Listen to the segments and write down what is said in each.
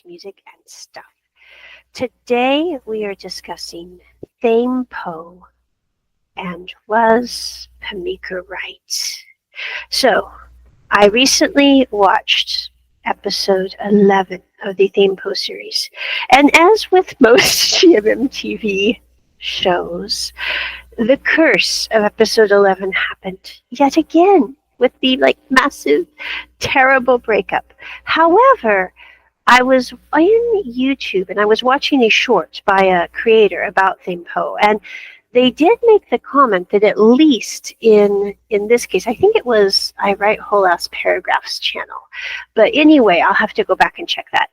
music and stuff. Today we are discussing ThamePo and was Pamicka right? So I recently watched episode 11 of the ThamePo series, and as with most GMMTV shows, the curse of episode 11 happened yet again with the massive, terrible breakup. However, I was in YouTube and I was watching a short by a creator about ThamePo, and they did make the comment that at least in this case, I think it was I Write Whole Ass Paragraphs channel, but anyway, I'll have to go back and check that.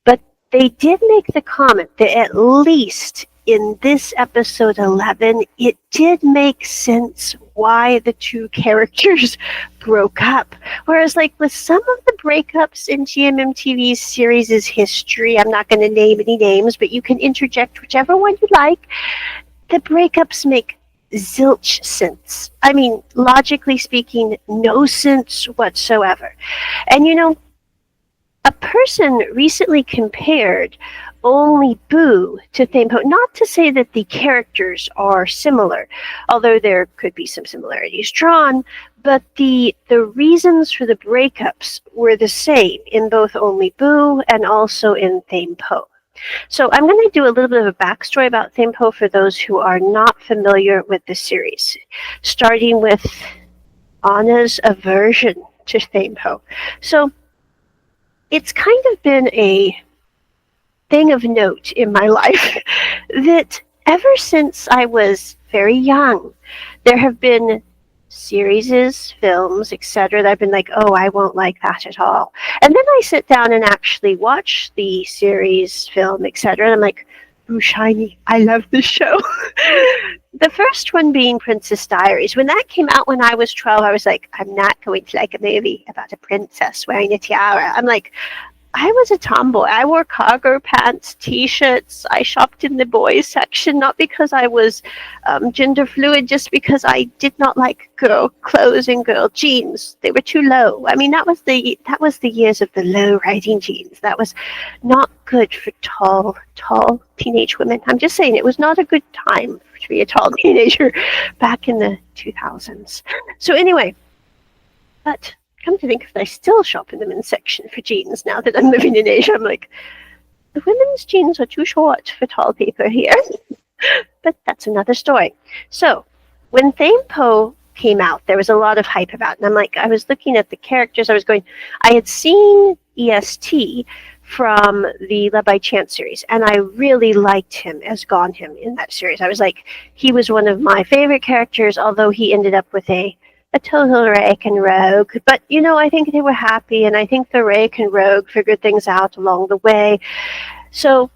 But they did make the comment that at least in this episode 11, it did make sense why the two characters broke up. Whereas, like with some of the breakups in GMMTV's series' history, I'm not going to name any names, but you can interject whichever one you like. The breakups make zilch sense. I mean, logically speaking, no sense whatsoever. And a person recently compared Only Boo to ThamePo. Not to say that the characters are similar, although there could be some similarities drawn, but the reasons for the breakups were the same in both Only Boo and also in ThamePo. So I'm going to do a little bit of a backstory about ThamePo for those who are not familiar with the series, starting with Anna's aversion to ThamePo. So it's kind of been a thing of note in my life that ever since I was very young, there have been series, films, etc. that I've been like, oh, I won't like that at all. And then I sit down and actually watch the series, film, etc. And I'm like, ooh, shiny, I love this show. The first one being Princess Diaries. When that came out when I was 12, I was like, I'm not going to like a movie about a princess wearing a tiara. I'm like, I was a tomboy. I wore cargo pants, t-shirts. I shopped in the boys section, not because I was gender fluid, just because I did not like girl clothes and girl jeans. They were too low. I mean, that was the years of the low riding jeans. That was not good for tall teenage women. I'm just saying, it was not a good time to be a tall teenager back in the 2000s. So anyway, but come to think of it, I still shop in the men's section for jeans now that I'm living in Asia. I'm like, the women's jeans are too short for tall people here. But that's another story. So when ThamePo came out, there was a lot of hype about it. And I'm like, I was looking at the characters. I had seen EST from the Love by Chance series, and I really liked him as Gonham in that series. I was like, he was one of my favorite characters, although he ended up with a total rake and rogue. But, I think they were happy, and I think the rake and rogue figured things out along the way. So,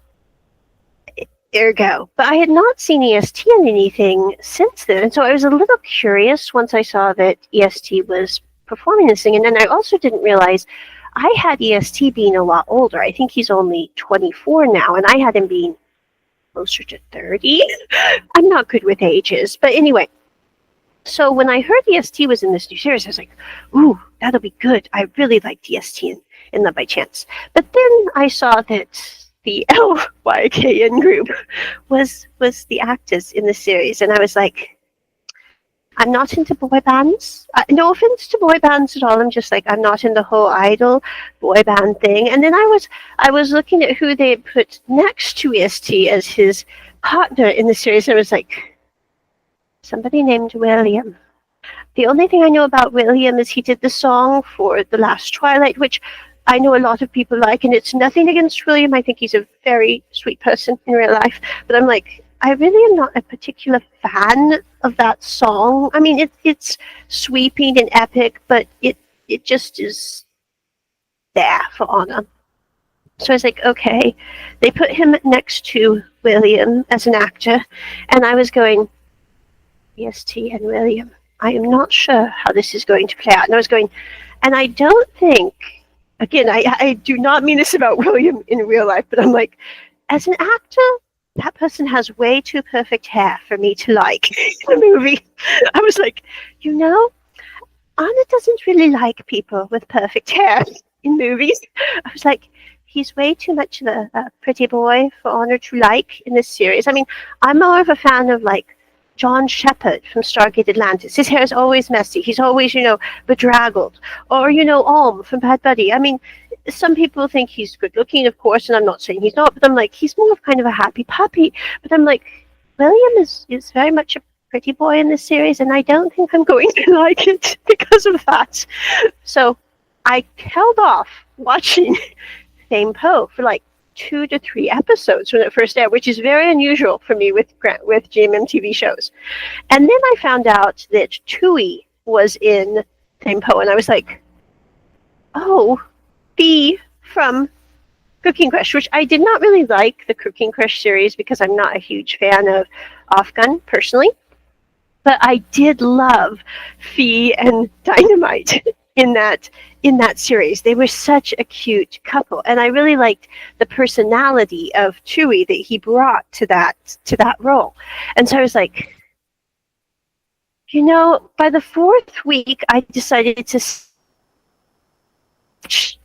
ergo. But I had not seen EST in anything since then, and so I was a little curious once I saw that EST was performing this thing, and then I also didn't realize I had EST being a lot older. I think he's only 24 now, and I had him being closer to 30. I'm not good with ages, but anyway. So when I heard EST was in this new series, I was like, ooh, that'll be good. I really liked EST in Love by Chance. But then I saw that the LYKN group was the actors in the series, and I was like, I'm not into boy bands. No offense to boy bands at all. I'm just like, I'm not in the whole idol boy band thing. And then I was looking at who they had put next to EST as his partner in the series, and I was like, somebody named William. The only thing I know about William is he did the song for The Last Twilight, which I know a lot of people like, and it's nothing against William. I think he's a very sweet person in real life. But I'm like, I really am not a particular fan of that song. I mean, it's sweeping and epic, but it just is there for Anna. So I was like, okay. They put him next to William as an actor, and I was going, EST and William, I am not sure how this is going to play out. And I was going, and I don't think, again, I do not mean this about William in real life, but I'm like, as an actor, that person has way too perfect hair for me to like in a movie. I was like, Anna doesn't really like people with perfect hair in movies. I was like, he's way too much of a pretty boy for Honor to like in this series. I mean, I'm more of a fan of like John Shepard from Stargate Atlantis. His hair is always messy. He's always, bedraggled. Or, Alm from Bad Buddy. I mean, some people think he's good looking, of course, and I'm not saying he's not, but I'm like, he's more of kind of a happy puppy. But I'm like, William is very much a pretty boy in this series, and I don't think I'm going to like it because of that. So I held off watching ThamePo for like 2 to 3 episodes when it first aired, which is very unusual for me with GMM TV shows. And then I found out that Tui was in ThamePo, and I was like, oh, Bee from Cooking Crush, which I did not really like the Cooking Crush series because I'm not a huge fan of Afghan personally. But I did love Fee and Dynamite in that series. They were such a cute couple, and I really liked the personality of Chewie that he brought to that role. And so I was like, by the 4th week, I decided to watch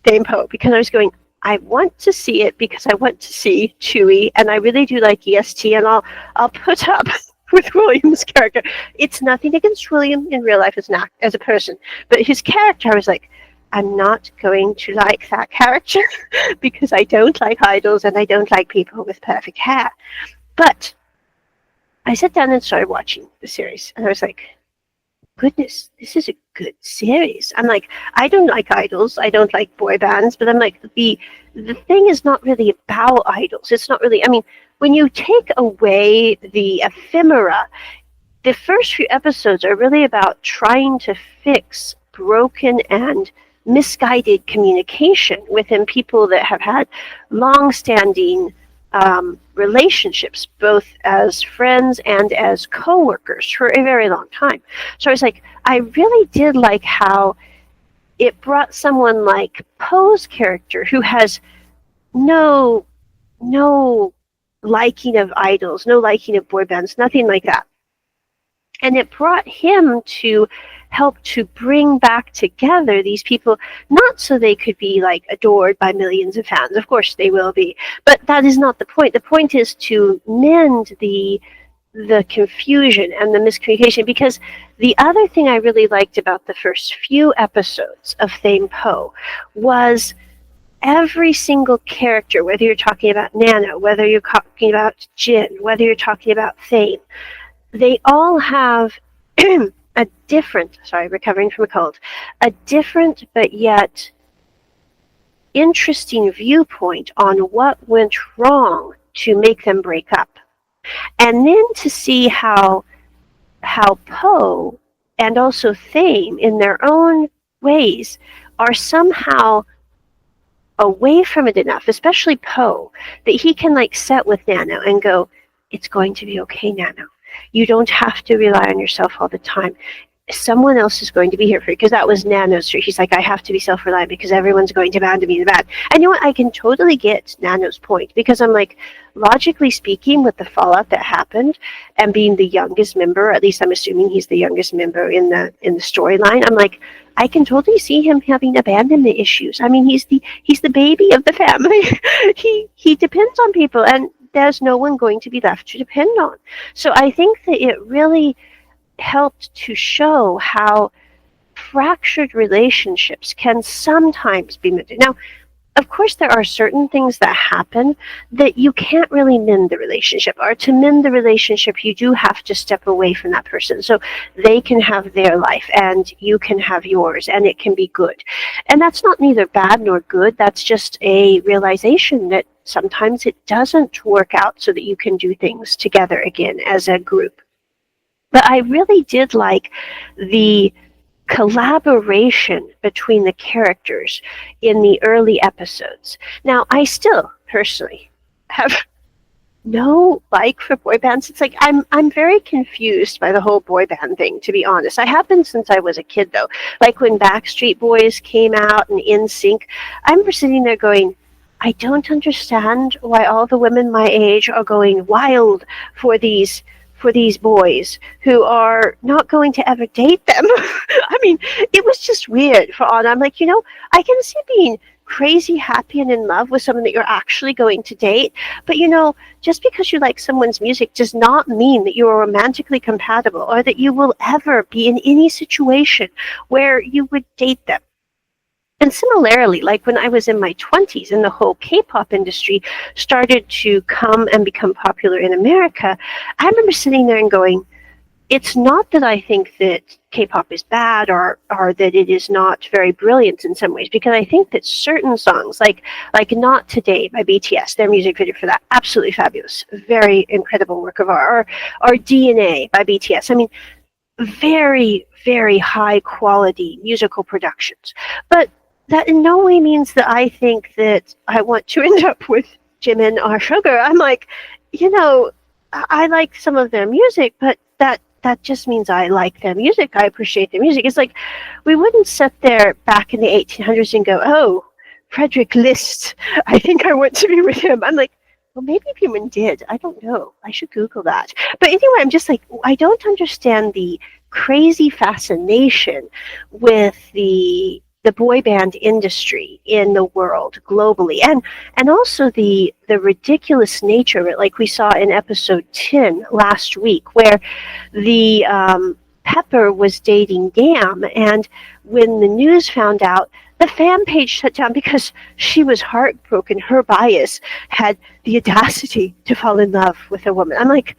ThamePo because I was going, I want to see it because I want to see Chewie, and I really do like EST, and I'll put up with William's character. It's nothing against William in real life as a person, but his character, I was like, I'm not going to like that character because I don't like idols and I don't like people with perfect hair. But I sat down and started watching the series, and I was like, goodness, this is a good series. I'm like, I don't like idols, I don't like boy bands, but I'm like, the thing is not really about idols. It's not really, I mean, when you take away the ephemera, the first few episodes are really about trying to fix broken and misguided communication within people that have had long-standing relationships, both as friends and as co-workers for a very long time. So I was like, I really did like how it brought someone like Poe's character, who has no liking of idols, no liking of boy bands, nothing like that. And it brought him to help to bring back together these people, not so they could be like adored by millions of fans. Of course they will be, but that is not the point. The point is to mend the confusion and the miscommunication, because the other thing I really liked about the first few episodes of ThamePo was every single character, whether you're talking about Nano, whether you're talking about Jin, whether you're talking about Thame, they all have a different, recovering from a cold, a different but yet interesting viewpoint on what went wrong to make them break up. And then to see how Poe and also Thame, in their own ways, are somehow away from it enough, especially Poe, that he can like sit with Nano and go, it's going to be okay, Nano. You don't have to rely on yourself all the time. Someone else is going to be here for you. Because that was Nano's truth. He's like, I have to be self-reliant because everyone's going to abandon me in the bad. And you know what? I can totally get Nano's point, because I'm like, logically speaking, with the fallout that happened and being the youngest member, at least I'm assuming he's the youngest member in the storyline, I'm like, I can totally see him having abandonment issues. I mean, he's the baby of the family. he depends on people, and there's no one going to be left to depend on. So I think that it really helped to show how fractured relationships can sometimes be mended. Now, of course, there are certain things that happen that you can't really mend the relationship, or to mend the relationship, you do have to step away from that person. So they can have their life and you can have yours, and it can be good. And that's not neither bad nor good. That's just a realization that sometimes it doesn't work out so that you can do things together again as a group. But I really did like the collaboration between the characters in the early episodes. Now, I still personally have no like for boy bands. It's like I'm very confused by the whole boy band thing, to be honest. I have been since I was a kid, though. Like when Backstreet Boys came out and NSYNC, I remember sitting there going, I don't understand why all the women my age are going wild for these boys who are not going to ever date them. I mean, it was just weird for all. I'm like, I can see being crazy happy and in love with someone that you're actually going to date. But just because you like someone's music does not mean that you are romantically compatible or that you will ever be in any situation where you would date them. And similarly, like when I was in my 20s and the whole K-pop industry started to come and become popular in America, I remember sitting there and going, it's not that I think that K-pop is bad or that it is not very brilliant in some ways, because I think that certain songs, like Not Today by BTS, their music video for that, absolutely fabulous, very incredible work of art, or DNA by BTS. I mean, very, very high quality musical productions. But that in no way means that I think that I want to end up with Jimin or Sugar. I'm like, I like some of their music, but that just means I like their music. I appreciate their music. It's like we wouldn't sit there back in the 1800s and go, oh, Frederick List, I think I want to be with him. I'm like, well, maybe Human did. I don't know. I should Google that. But anyway, I'm just like, I don't understand the crazy fascination with the boy band industry in the world globally, and also the ridiculous nature of it, like we saw in episode 10 last week, where the Pepper was dating Gam, and when the news found out, the fan page shut down because she was heartbroken. Her bias had the audacity to fall in love with a woman. I'm like,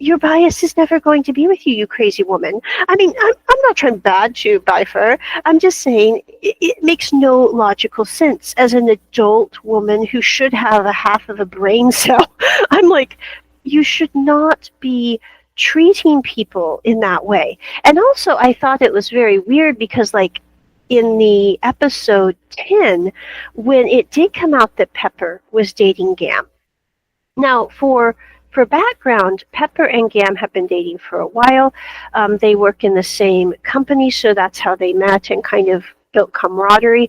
your bias is never going to be with you, you crazy woman. I mean, I'm not trying bad to by her. I'm just saying it makes no logical sense as an adult woman who should have a half of a brain cell. I'm like, you should not be treating people in that way. And also, I thought it was very weird because, like, in the episode 10, when it did come out that Pepper was dating Gam. Now, for background, Pepper and Gam have been dating for a while. They work in the same company, so that's how they met and kind of built camaraderie.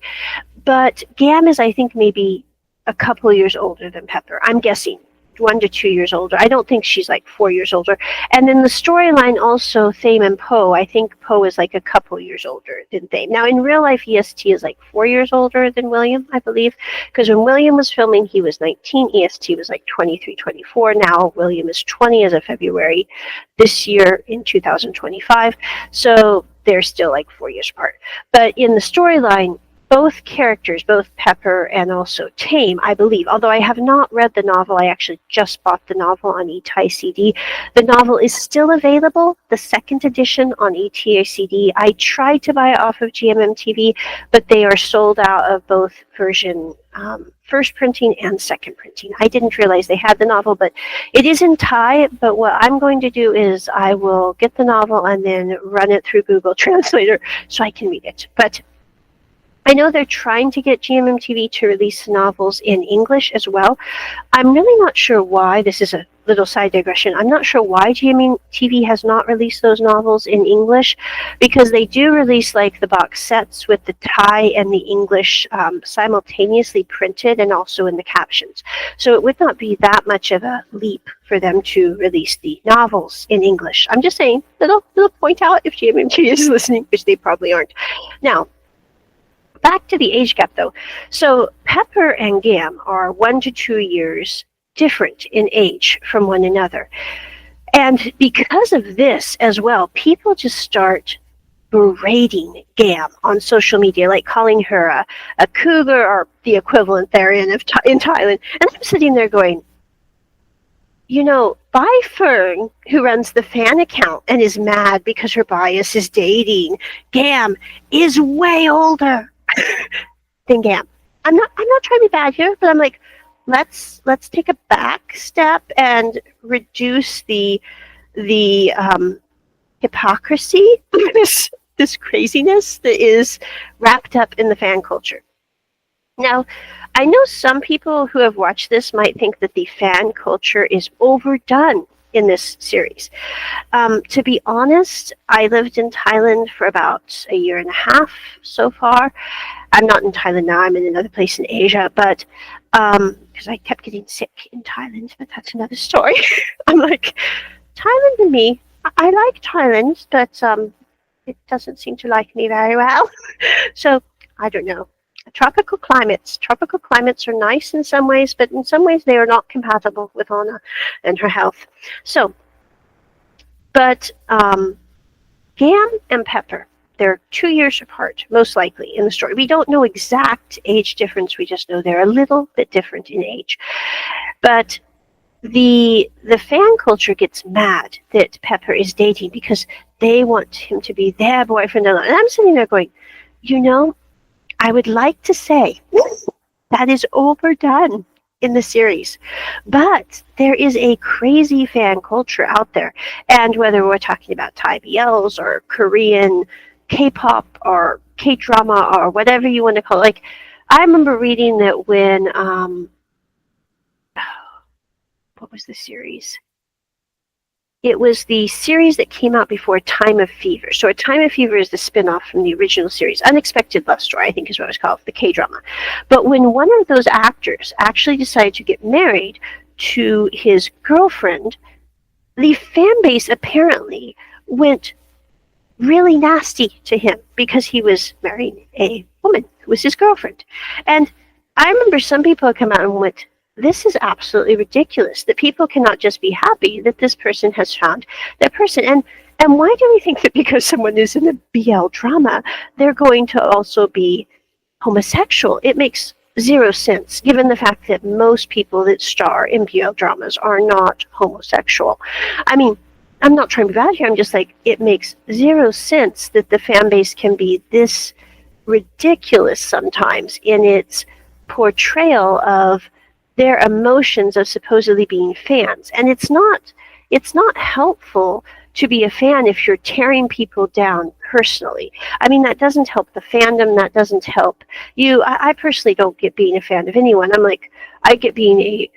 But Gam is, I think, maybe a couple years older than Pepper. I'm guessing 1 to 2 years older. I don't think she's like 4 years older. And in the storyline also, Thame and Po, I think Po is like a couple years older than Thame. Now in real life, EST is like 4 years older than William, I believe, because when William was filming, he was 19, EST was like 23, 24. Now William is 20 as of February this year in 2025. So they're still like 4 years apart. But in the storyline, both characters, both Pepper and also Thame, I believe, although I have not read the novel, I actually just bought the novel on ETI CD. The novel is still available, the second edition on ETI CD. I tried to buy it off of GMM-TV, but they are sold out of both version first printing and second printing. I didn't realize they had the novel, but it is in Thai. But what I'm going to do is I will get the novel and then run it through Google Translator so I can read it. But I know they're trying to get GMM-TV to release novels in English as well. I'm really not sure why. This is a little side digression. I'm not sure why GMM-TV has not released those novels in English, because they do release like the box sets with the Thai and the English simultaneously printed and also in the captions. So it would not be that much of a leap for them to release the novels in English. I'm just saying, little point out if GMM-TV is listening, which they probably aren't. Now, back to the age gap, though. So Pepper and Gam are 1 to 2 years different in age from one another. And because of this as well, people just start berating Gam on social media, like calling her a cougar or the equivalent therein in Thailand. And I'm sitting there going, Bai Fern, who runs the fan account and is mad because her bias is dating Gam, is way older than Gam. I'm not trying to be bad here, but I'm like, let's take a back step and reduce the hypocrisy, this craziness that is wrapped up in the fan culture. Now, I know some people who have watched this might think that the fan culture is overdone in this series. To be honest, I lived in Thailand for about a year and a half so far. I'm not in Thailand now, I'm in another place in Asia, but because I kept getting sick in Thailand, but that's another story. I'm like, Thailand and me, I like Thailand, but it doesn't seem to like me very well. So, I don't know. tropical climates. Tropical climates are nice in some ways, but in some ways they are not compatible with Anna and her health. So, but Gam and Pepper, they're 2 years apart, most likely, in the story. We don't know exact age difference. We just know they're a little bit different in age. But the fan culture gets mad that Pepper is dating because they want him to be their boyfriend. And I'm sitting there going, I would like to say that is overdone in the series. But there is a crazy fan culture out there. And whether we're talking about Thai BLs or Korean K-pop or K-drama or whatever you want to call it. Like, I remember reading that when, what was the series? It was the series that came out before Time of Fever. So A Time of Fever is the spin-off from the original series. Unexpected Love Story, I think is what it was called, the K-drama. But when one of those actors actually decided to get married to his girlfriend, the fan base apparently went really nasty to him because he was marrying a woman who was his girlfriend. And I remember some people had come out and went, this is absolutely ridiculous that people cannot just be happy that this person has found that person. And why do we think that because someone is in a BL drama, they're going to also be homosexual? It makes zero sense, given the fact that most people that star in BL dramas are not homosexual. I mean, I'm not trying to be bad here. I'm just like, it makes zero sense that the fan base can be this ridiculous sometimes in its portrayal of their emotions of supposedly being fans. And it's not helpful to be a fan if you're tearing people down personally. I mean, that doesn't help the fandom. That doesn't help you. I personally don't get being a fan of anyone. I'm like, I get being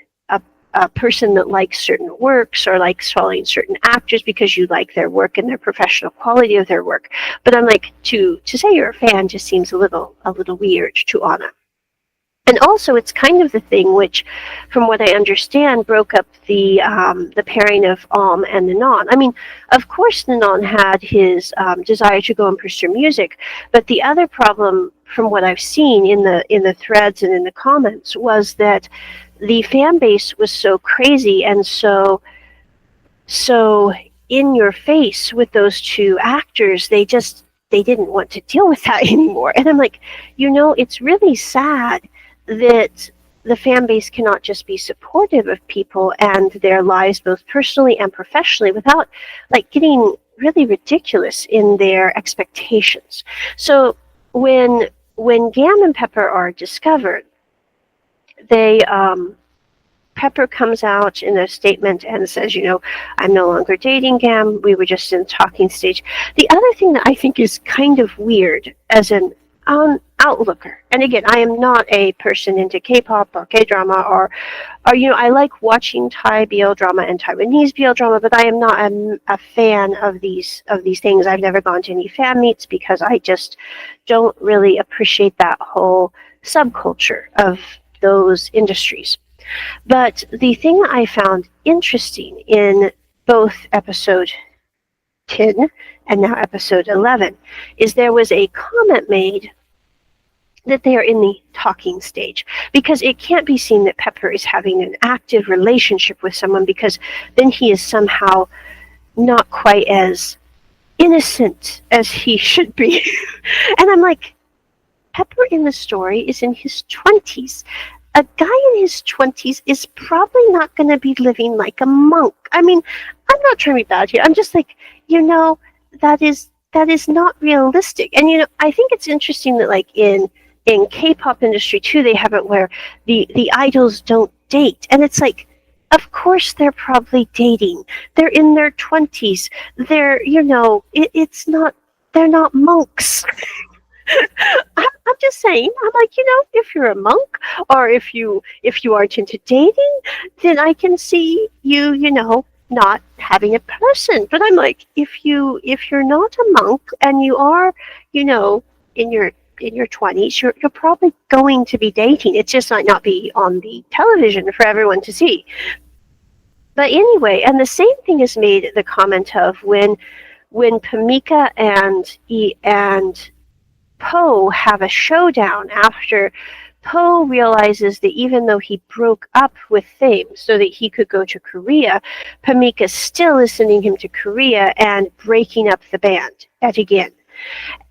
a person that likes certain works or likes following certain actors because you like their work and their professional quality of their work. But I'm like, to say you're a fan just seems a little weird to Anna. And also, it's kind of the thing which, from what I understand, broke up the pairing of and Nanon. I mean, of course, Nanon had his desire to go and pursue music, but the other problem, from what I've seen in the threads and in the comments, was that the fan base was so crazy and so in your face with those two actors. They didn't want to deal with that anymore. And I'm like, it's really sad that the fan base cannot just be supportive of people and their lives, both personally and professionally, without like getting really ridiculous in their expectations. So when Gam and Pepper are discovered, they Pepper comes out in a statement and says, I'm no longer dating Gam. We were just in the talking stage. The other thing that I think is kind of weird as an outlooker, and again, I am not a person into K-pop or K-drama or I like watching Thai BL drama and Taiwanese BL drama, but I am not a fan of these things. I've never gone to any fan meets because I just don't really appreciate that whole subculture of those industries. But the thing that I found interesting in both episode 10 and now episode 11 is there was a comment made that they are in the talking stage, because it can't be seen that Pepper is having an active relationship with someone, because then he is somehow not quite as innocent as he should be. And I'm like, Pepper in the story is in his 20s. A guy in his 20s is probably not going to be living like a monk. I mean, I'm not trying to be bad here. I'm just like, that is not realistic. And I think it's interesting that like in K-pop industry too, they have it where the idols don't date, and it's like, of course they're probably dating. They're in their 20s. They're it's not. They're not monks. I'm just saying. I'm like, if you're a monk or if you aren't into dating, then I can see you not having a person. But I'm like, if you're not a monk and you are in your 20s, you're probably going to be dating. It just might not be on the television for everyone to see. But anyway, and the same thing is made the comment of when Pamicka and Po have a showdown after Po realizes that even though he broke up with Thame so that he could go to Korea, Pamicka still is sending him to Korea and breaking up the band yet again.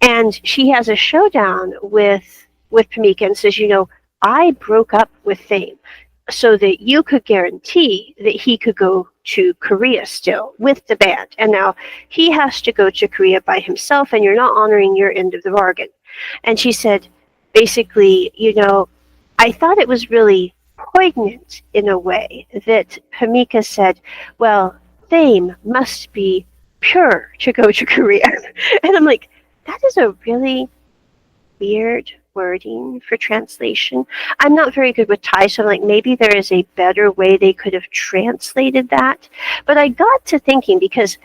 And she has a showdown with Pamicka and says, I broke up with Thame so that you could guarantee that he could go to Korea still with the band. And now he has to go to Korea by himself, and you're not honoring your end of the bargain. And she said, basically, I thought it was really poignant in a way that Pamicka said, well, Thame must be pure to go to Korea. And I'm like, that is a really weird wording for translation. I'm not very good with Thai, so I'm like, maybe there is a better way they could have translated that. But I got to thinking, because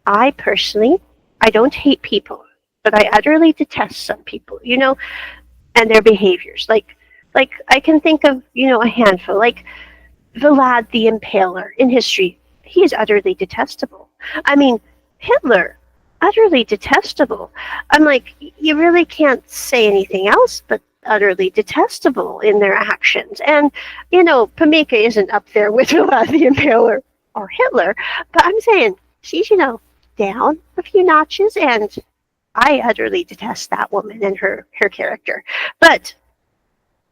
I personally, I don't hate people, but I utterly detest some people, and their behaviors. Like I can think of, a handful, like Vlad the Impaler in history. He is utterly detestable. I mean, Hitler, utterly detestable. I'm like, you really can't say anything else but utterly detestable in their actions. And, Pamicka isn't up there with Vlad the Impaler or Hitler, but I'm saying she's, down a few notches, and I utterly detest that woman and her character. But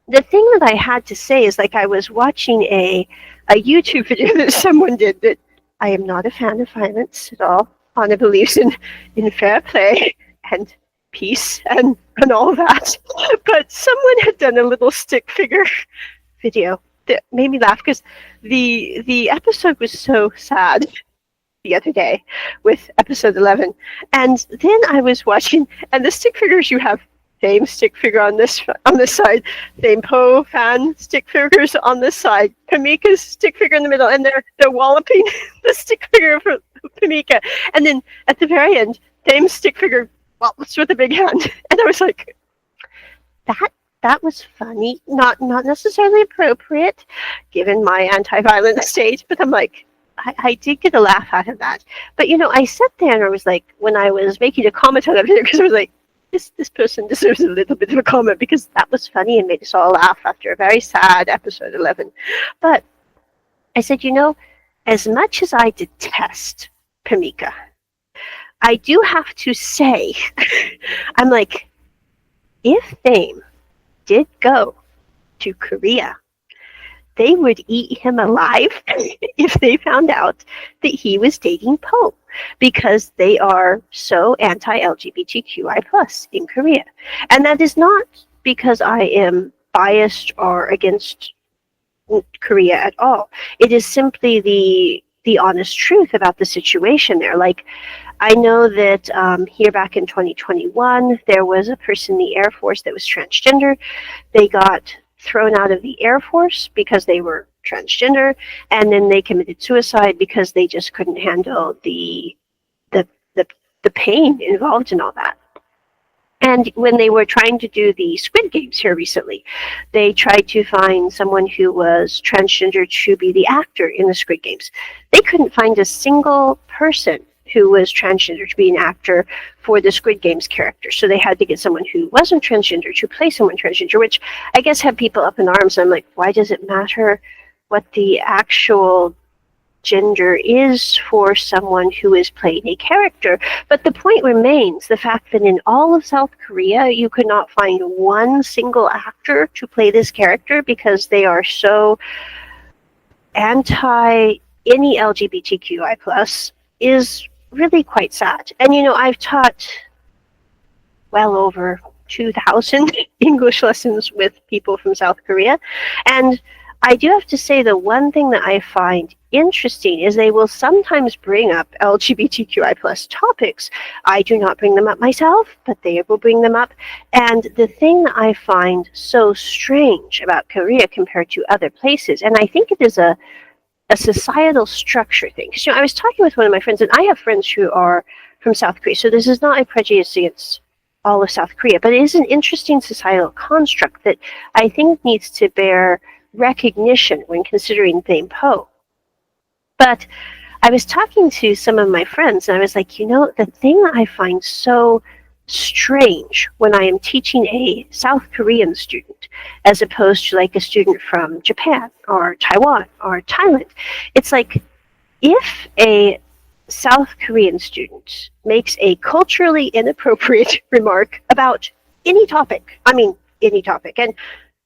the thing that I had to say is, like, I was watching a YouTube video that someone did that I am not a fan of violence at all. Anna believes in fair play and peace and all that. But someone had done a little stick figure video that made me laugh, because the episode was so sad the other day with episode 11. And then I was watching, and the stick figures, you have Thame stick figure on this side, ThamePo fan stick figures on this side, Pamicka's stick figure in the middle, and they're walloping the stick figure for Pamicka. And then at the very end, Thame's stick figure wallops with a big hand. And I was like, that was funny, not necessarily appropriate given my anti-violent state, but I'm like, I did get a laugh out of that. But I sat there and I was like, when I was making a comment on that video, because I was like, this person deserves a little bit of a comment, because that was funny and made us all laugh after a very sad episode 11. But I said, as much as I detest Pamicka, I do have to say, I'm like, if Thame did go to Korea, they would eat him alive if they found out that he was dating Po, because they are so anti-LGBTQI+ in Korea. And that is not because I am biased or against Korea at all. It is simply the honest truth about the situation there. Like, I know that here back in 2021, there was a person in the Air Force that was transgender. They got thrown out of the Air Force because they were transgender, and then they committed suicide because they just couldn't handle the pain involved in all that. And when they were trying to do the Squid Games here recently, they tried to find someone who was transgender to be the actor in the Squid Games. They couldn't find a single person who was transgender to be an actor for the Squid Games character. So they had to get someone who wasn't transgender to play someone transgender, which I guess had people up in arms. I'm like, why does it matter what the actual gender is for someone who is playing a character? But the point remains, the fact that in all of South Korea, you could not find one single actor to play this character because they are so anti any LGBTQI+ is really quite sad. And I've taught well over 2,000 English lessons with people from South Korea, and I do have to say, the one thing that I find interesting is they will sometimes bring up LGBTQI+ topics. I do not bring them up myself, but they will bring them up. And the thing that I find so strange about Korea compared to other places, and I think it is a societal structure thing. Because I was talking with one of my friends, and I have friends who are from South Korea, so this is not a prejudice against all of South Korea, but it is an interesting societal construct that I think needs to bear recognition when considering ThamePo. But I was talking to some of my friends, and I was like, the thing that I find so strange when I am teaching a South Korean student as opposed to like a student from Japan or Taiwan or Thailand. It's like if a South Korean student makes a culturally inappropriate remark about any topic, I mean, any topic, and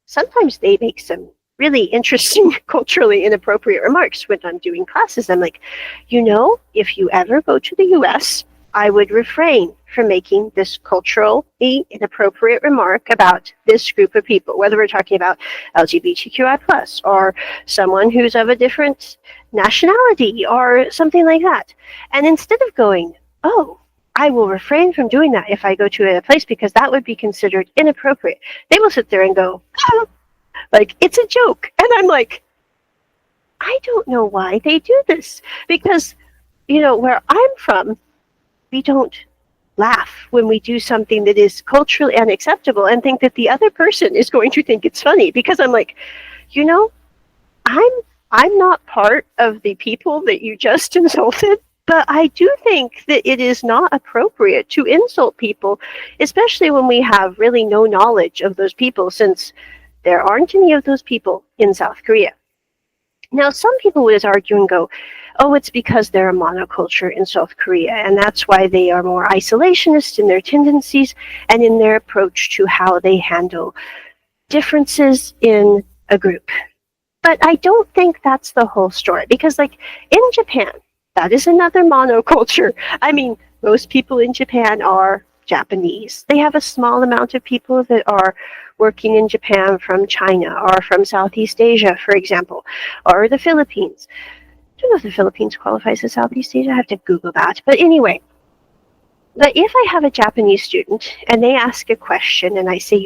sometimes they make some really interesting culturally inappropriate remarks when I'm doing classes. I'm like, if you ever go to the US, I would refrain from making this culturally inappropriate remark about this group of people, whether we're talking about LGBTQI plus or someone who's of a different nationality or something like that. And instead of going, oh, I will refrain from doing that if I go to a place because that would be considered inappropriate, they will sit there and go, oh, like, it's a joke. And I'm like, I don't know why they do this. Because, where I'm from, we don't laugh when we do something that is culturally unacceptable and think that the other person is going to think it's funny. Because I'm like, I'm not part of the people that you just insulted. But I do think that it is not appropriate to insult people, especially when we have really no knowledge of those people, since there aren't any of those people in South Korea. Now, some people would argue and go, oh, it's because they're a monoculture in South Korea, and that's why they are more isolationist in their tendencies and in their approach to how they handle differences in a group. But I don't think that's the whole story, because, like, in Japan, that is another monoculture. I mean, most people in Japan are Japanese. They have a small amount of people that are working in Japan from China or from Southeast Asia, for example, or the Philippines. I don't know if the Philippines qualifies as Southeast Asia. I have to Google that. But anyway, but if I have a Japanese student and they ask a question and I say,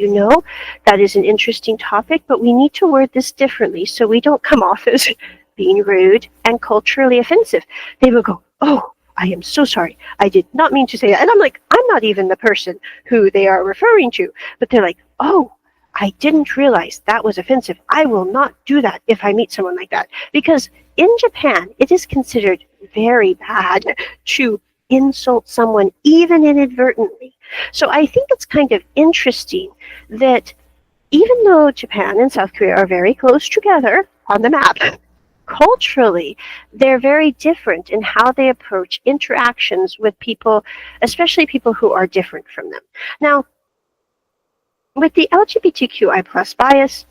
that is an interesting topic, but we need to word this differently so we don't come off as being rude and culturally offensive, they will go, oh, I am so sorry. I did not mean to say that. And I'm like, I'm not even the person who they are referring to. But they're like, oh, I didn't realize that was offensive. I will not do that if I meet someone like that. Because in Japan, it is considered very bad to insult someone, even inadvertently. So I think it's kind of interesting that even though Japan and South Korea are very close together on the map, culturally, they're very different in how they approach interactions with people, especially people who are different from them. Now, with the LGBTQI plus bias,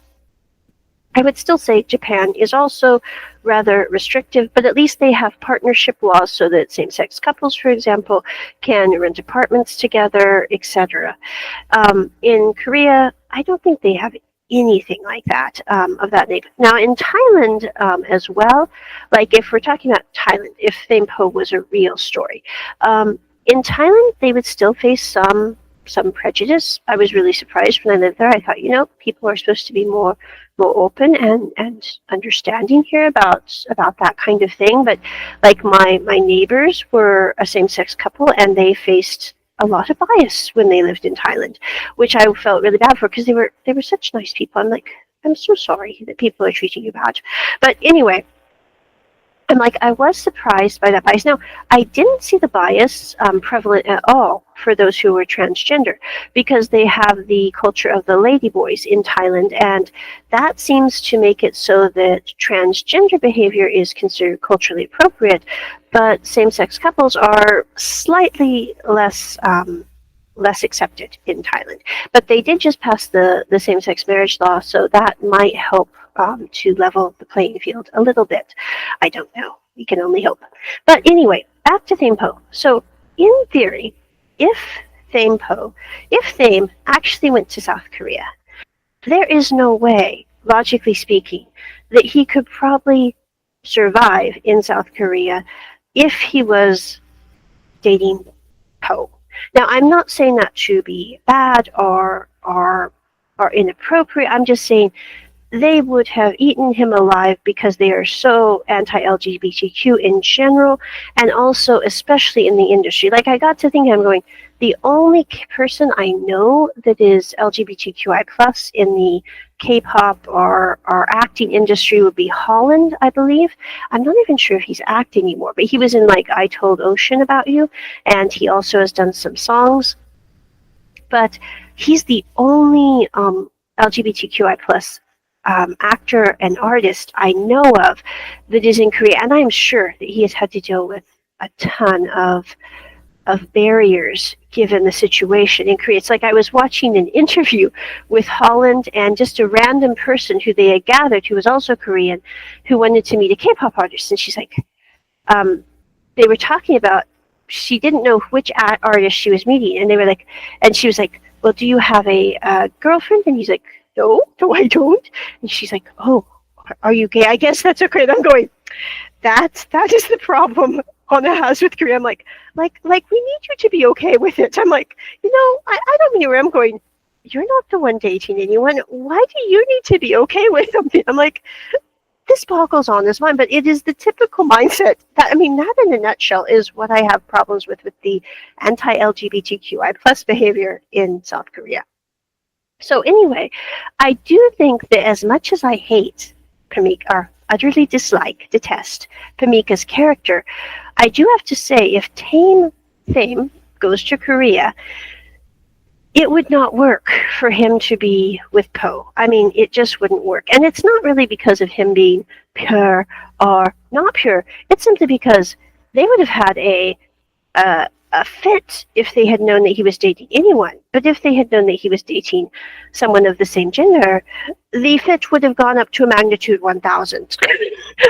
I would still say Japan is also rather restrictive, but at least they have partnership laws so that same-sex couples, for example, can rent apartments together, etc. In Korea, I don't think they have anything like that, of that nature. Now, in Thailand as well, like if we're talking about Thailand, if ThamePo was a real story, in Thailand, they would still face some prejudice. I was really surprised when I lived there. I thought, people are supposed to be more open and understanding here about that kind of thing. But like my neighbors were a same-sex couple, and they faced a lot of bias when they lived in Thailand, which I felt really bad for, because they were such nice people. I'm like, I'm so sorry that people are treating you bad. But anyway, I'm like, I was surprised by that bias. Now, I didn't see the bias prevalent at all for those who were transgender, because they have the culture of the ladyboys in Thailand, and that seems to make it so that transgender behavior is considered culturally appropriate, but same-sex couples are slightly less accepted in Thailand. But they did just pass the same-sex marriage law, so that might help to level the playing field a little bit. I don't know. We can only hope. But anyway, back to ThamePo. So in theory, if Thame actually went to South Korea, there is no way, logically speaking, that he could probably survive in South Korea if he was dating Po. Now, I'm not saying that to be bad or inappropriate. I'm just saying they would have eaten him alive, because they are so anti-LGBTQ in general, and also especially in the industry. Like, I got to thinking, I'm going, the only person I know that is LGBTQI plus in the K-pop or acting industry would be Holland, I believe. I'm not even sure if he's acting anymore, but he was in, like, I Told Ocean About You, and he also has done some songs. but he's the only LGBTQI plus actor and artist I know of that is in Korea, and I'm sure that he has had to deal with a ton of barriers given the situation in Korea. It's like I was watching an interview with Holland and just a random person who they had gathered who was also Korean who wanted to meet a K-pop artist, and she's like, they were talking about she didn't know which artist she was meeting, and they were like, and she was like, well, do you have a girlfriend? And he's like, no, I don't. And she's like, oh, are you gay? I guess that's okay. And I'm going, that is the problem Hana has with Korea. I'm like we need you to be okay with it. I'm like, I don't mean where I'm going, you're not the one dating anyone. Why do you need to be okay with something? I'm like, this boggles on his mind, but it is the typical mindset that in a nutshell is what I have problems with the anti-LGBTQI plus behavior in South Korea. So anyway, I do think that as much as I hate Pamicka, or utterly detest Pamicka's character, I do have to say if Thame goes to Korea, it would not work for him to be with Po. It just wouldn't work. And it's not really because of him being pure or not pure. It's simply because they would have had a fit if they had known that he was dating anyone. But if they had known that he was dating someone of the same gender, the fit would have gone up to a magnitude 1,000.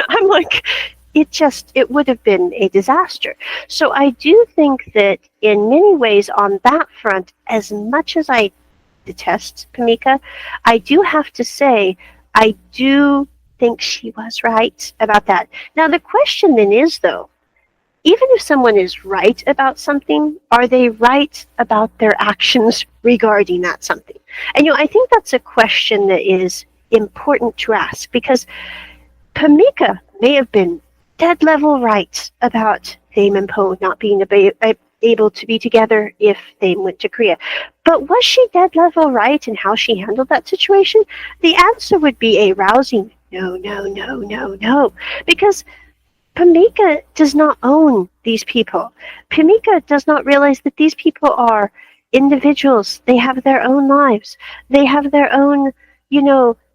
I'm like, it would have been a disaster. So I do think that in many ways on that front, as much as I detest Pamicka, I do have to say I do think she was right about that. Now the question then is, though, even if someone is right about something, are they right about their actions regarding that something? And I think that's a question that is important to ask, because Pamicka may have been dead level right about Thame and Po not being able to be together if Thame went to Korea. But was she dead level right in how she handled that situation? The answer would be a rousing no. Because Pamicka does not own these people. Pamicka does not realize that these people are individuals. They have their own lives. They have their own,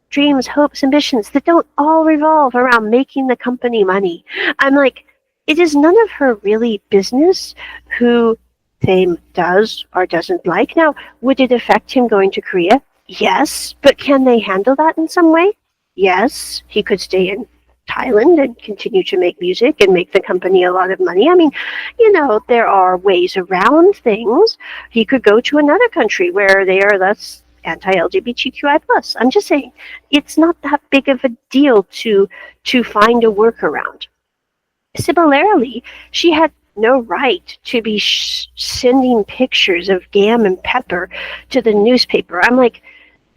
dreams, hopes, ambitions that don't all revolve around making the company money. I'm like, it is none of her really business who Thame does or doesn't like. Now, would it affect him going to Korea? Yes, but can they handle that in some way? Yes, he could stay in Thailand and continue to make music and make the company a lot of money. There are ways around things. He could go to another country where they are less anti-LGBTQI plus. I'm just saying, it's not that big of a deal to find a workaround. Similarly, she had no right to be sending pictures of Gam and Pepper to the newspaper. I'm like,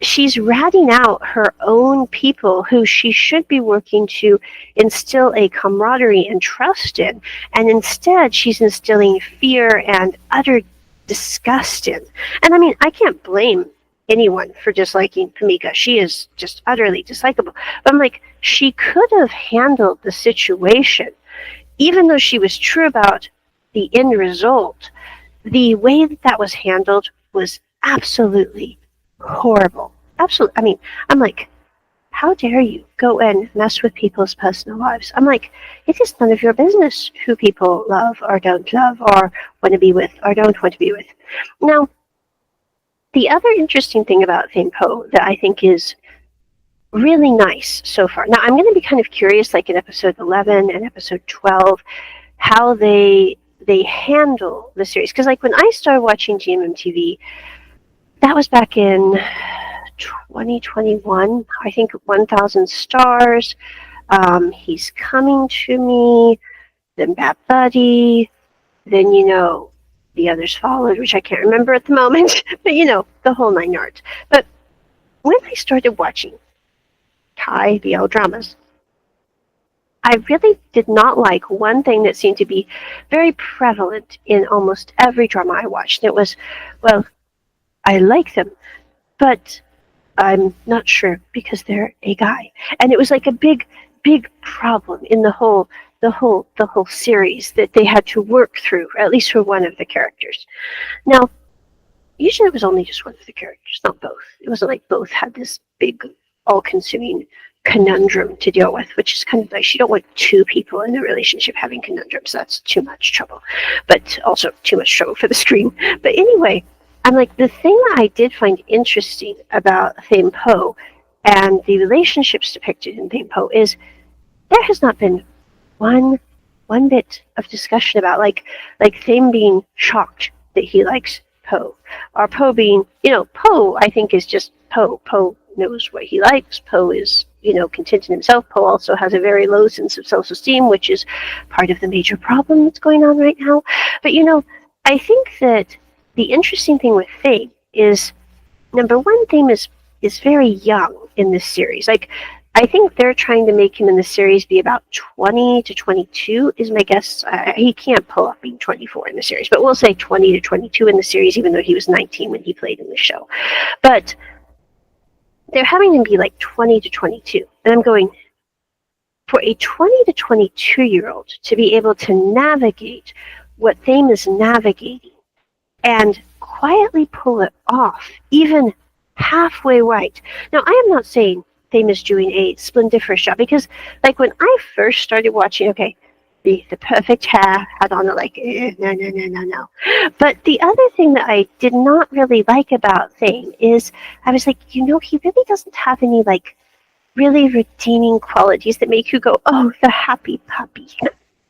she's ratting out her own people who she should be working to instill a camaraderie and trust in, and instead she's instilling fear and utter disgust in. And I can't blame anyone for disliking Pamicka. She is just utterly dislikable. But I'm like, she could have handled the situation, even though she was true about the end result. The way that was handled was absolutely horrible. Absolutely. I'm like, how dare you go and mess with people's personal lives? I'm like, it is none of your business who people love or don't love or want to be with or don't want to be with. Now, the other interesting thing about ThamePo that I think is really nice so far. Now, I'm going to be kind of curious, like in episode 11 and episode 12, how they handle the series. Because like when I started watching GMMTV, that was back in 2021, I think 1,000 Stars, He's Coming to Me, then Bad Buddy, then, the others followed, which I can't remember at the moment, but, the whole 9 yards. But when I started watching Thai BL dramas, I really did not like one thing that seemed to be very prevalent in almost every drama I watched. It was, well, I like them, but I'm not sure because they're a guy. And it was like a big problem in the whole series that they had to work through, at least for one of the characters. Now, usually it was only just one of the characters, not both. It wasn't like both had this big, all-consuming conundrum to deal with, which is kind of nice. You don't want two people in a relationship having conundrums. That's too much trouble, but also too much trouble for the screen. But anyway, I'm like, the thing that I did find interesting about ThamePo and the relationships depicted in ThamePo is there has not been one bit of discussion about like Thame being shocked that he likes Poe, or Poe being, Poe I think is just Poe. Poe knows what he likes. Poe is, content in himself. Poe also has a very low sense of self-esteem, which is part of the major problem that's going on right now. But I think that the interesting thing with Thame is, number one, Thame is very young in this series. Like, I think they're trying to make him in the series be about 20 to 22 is my guess. He can't pull off being 24 in the series, but we'll say 20 to 22 in the series, even though he was 19 when he played in the show. But they're having him be like 20 to 22. And I'm going, for a 20 to 22-year-old to be able to navigate what Thame is navigating and quietly pull it off, even halfway right. Now, I am not saying Thame is doing a splendiferous job, because like when I first started watching, okay, the perfect hair had on it, like, no. But the other thing that I did not really like about Thame is I was like, he really doesn't have any like really redeeming qualities that make you go, oh, the happy puppy.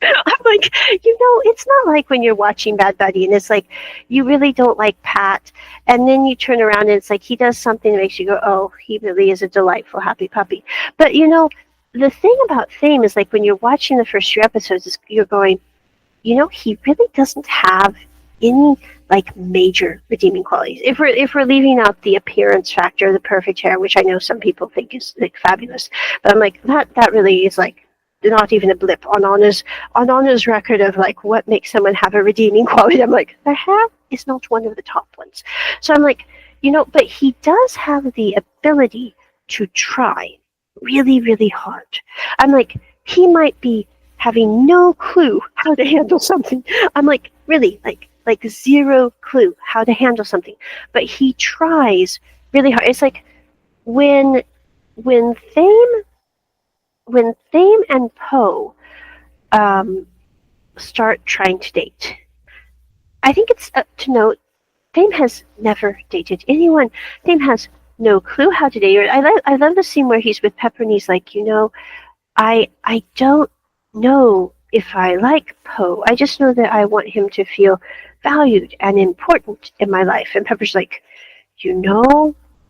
I'm like, it's not like when you're watching Bad Buddy and it's like you really don't like Pat, and then you turn around and it's like he does something that makes you go, oh, he really is a delightful happy puppy. But the thing about Thame is like when you're watching the first few episodes, is you're going, he really doesn't have any like major redeeming qualities. If we're leaving out the appearance factor, the perfect hair, which I know some people think is like fabulous, but I'm like, that really is like not even a blip on Anna's record of like what makes someone have a redeeming quality. I'm like, the hair is not one of the top ones. So I'm like, but he does have the ability to try really, really hard. I'm like, he might be having no clue how to handle something. I'm like, really, like zero clue how to handle something. But he tries really hard. It's like when Thame and Poe start trying to date, I think it's up to note Thame has never dated anyone. Thame has no clue how to date. I love the scene where he's with Pepper and he's like, I don't know if I like Poe. I just know that I want him to feel valued and important in my life. And Pepper's like,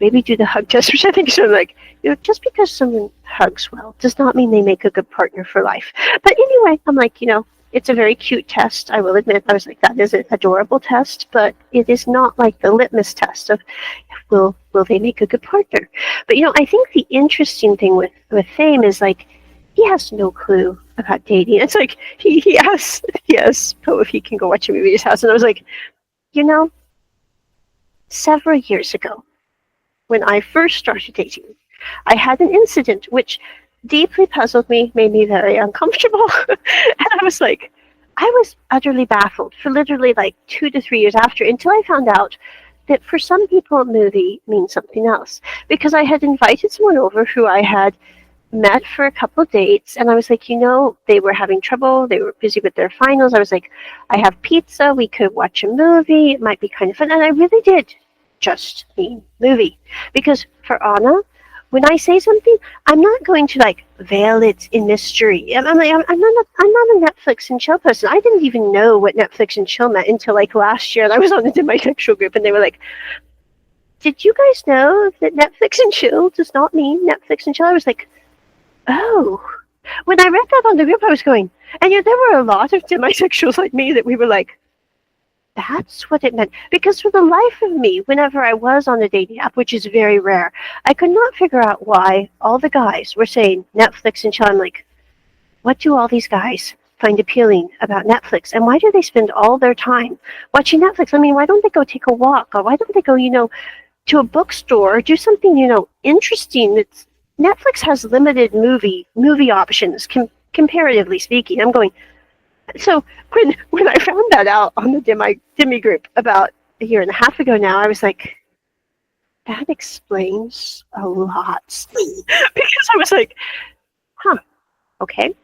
maybe do the hug test, which I think is sort of like, just because someone hugs well does not mean they make a good partner for life. But anyway, I'm like, it's a very cute test. I will admit, I was like, that is an adorable test, but it is not like the litmus test of will they make a good partner. But I think the interesting thing with Thame is like he has no clue about dating. It's like he asks Poe if he can go watch a movie at his house, and I was like, several years ago, when I first started dating, I had an incident which deeply puzzled me, made me very uncomfortable. And I was like, I was utterly baffled for literally like 2 to 3 years after, until I found out that for some people a movie means something else. Because I had invited someone over who I had met for a couple of dates, and I was like, they were having trouble. They were busy with their finals. I was like, I have pizza. We could watch a movie. It might be kind of fun. And I really did just mean movie. Because for Anna, when I say something, I'm not going to like veil it in mystery. I'm not a Netflix and chill person. I didn't even know what Netflix and chill meant until like last year, and I was on the bisexual group, and they were like, "Did you guys know that Netflix and chill does not mean Netflix and chill?" I was like, "Oh." When I read that on the group, I was going, and there were a lot of demisexuals like me that we were like, that's what it meant. Because for the life of me, whenever I was on a dating app, which is very rare, I could not figure out why all the guys were saying Netflix and chill. I'm like, what do all these guys find appealing about Netflix? And why do they spend all their time watching Netflix? I mean, why don't they go take a walk? Or why don't they go, to a bookstore or do something, interesting? Netflix has limited movie options, comparatively speaking. I'm going, so when I found that out on the demi group about a year and a half ago now, I was like, that explains a lot. Because I was like, huh, okay.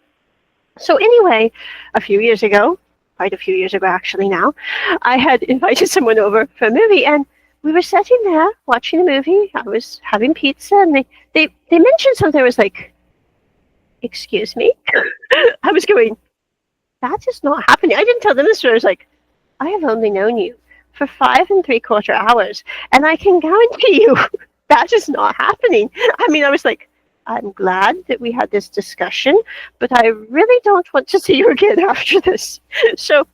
So anyway, a few years ago, quite a few years ago actually now, I had invited someone over for a movie, and we were sitting there watching a movie. I was having pizza, and they mentioned something. I was like, excuse me? I was going, that is not happening. I didn't tell them this story. I was like, I have only known you for 5.75 hours, and I can guarantee you that is not happening. I mean, I was like, I'm glad that we had this discussion, but I really don't want to see you again after this. So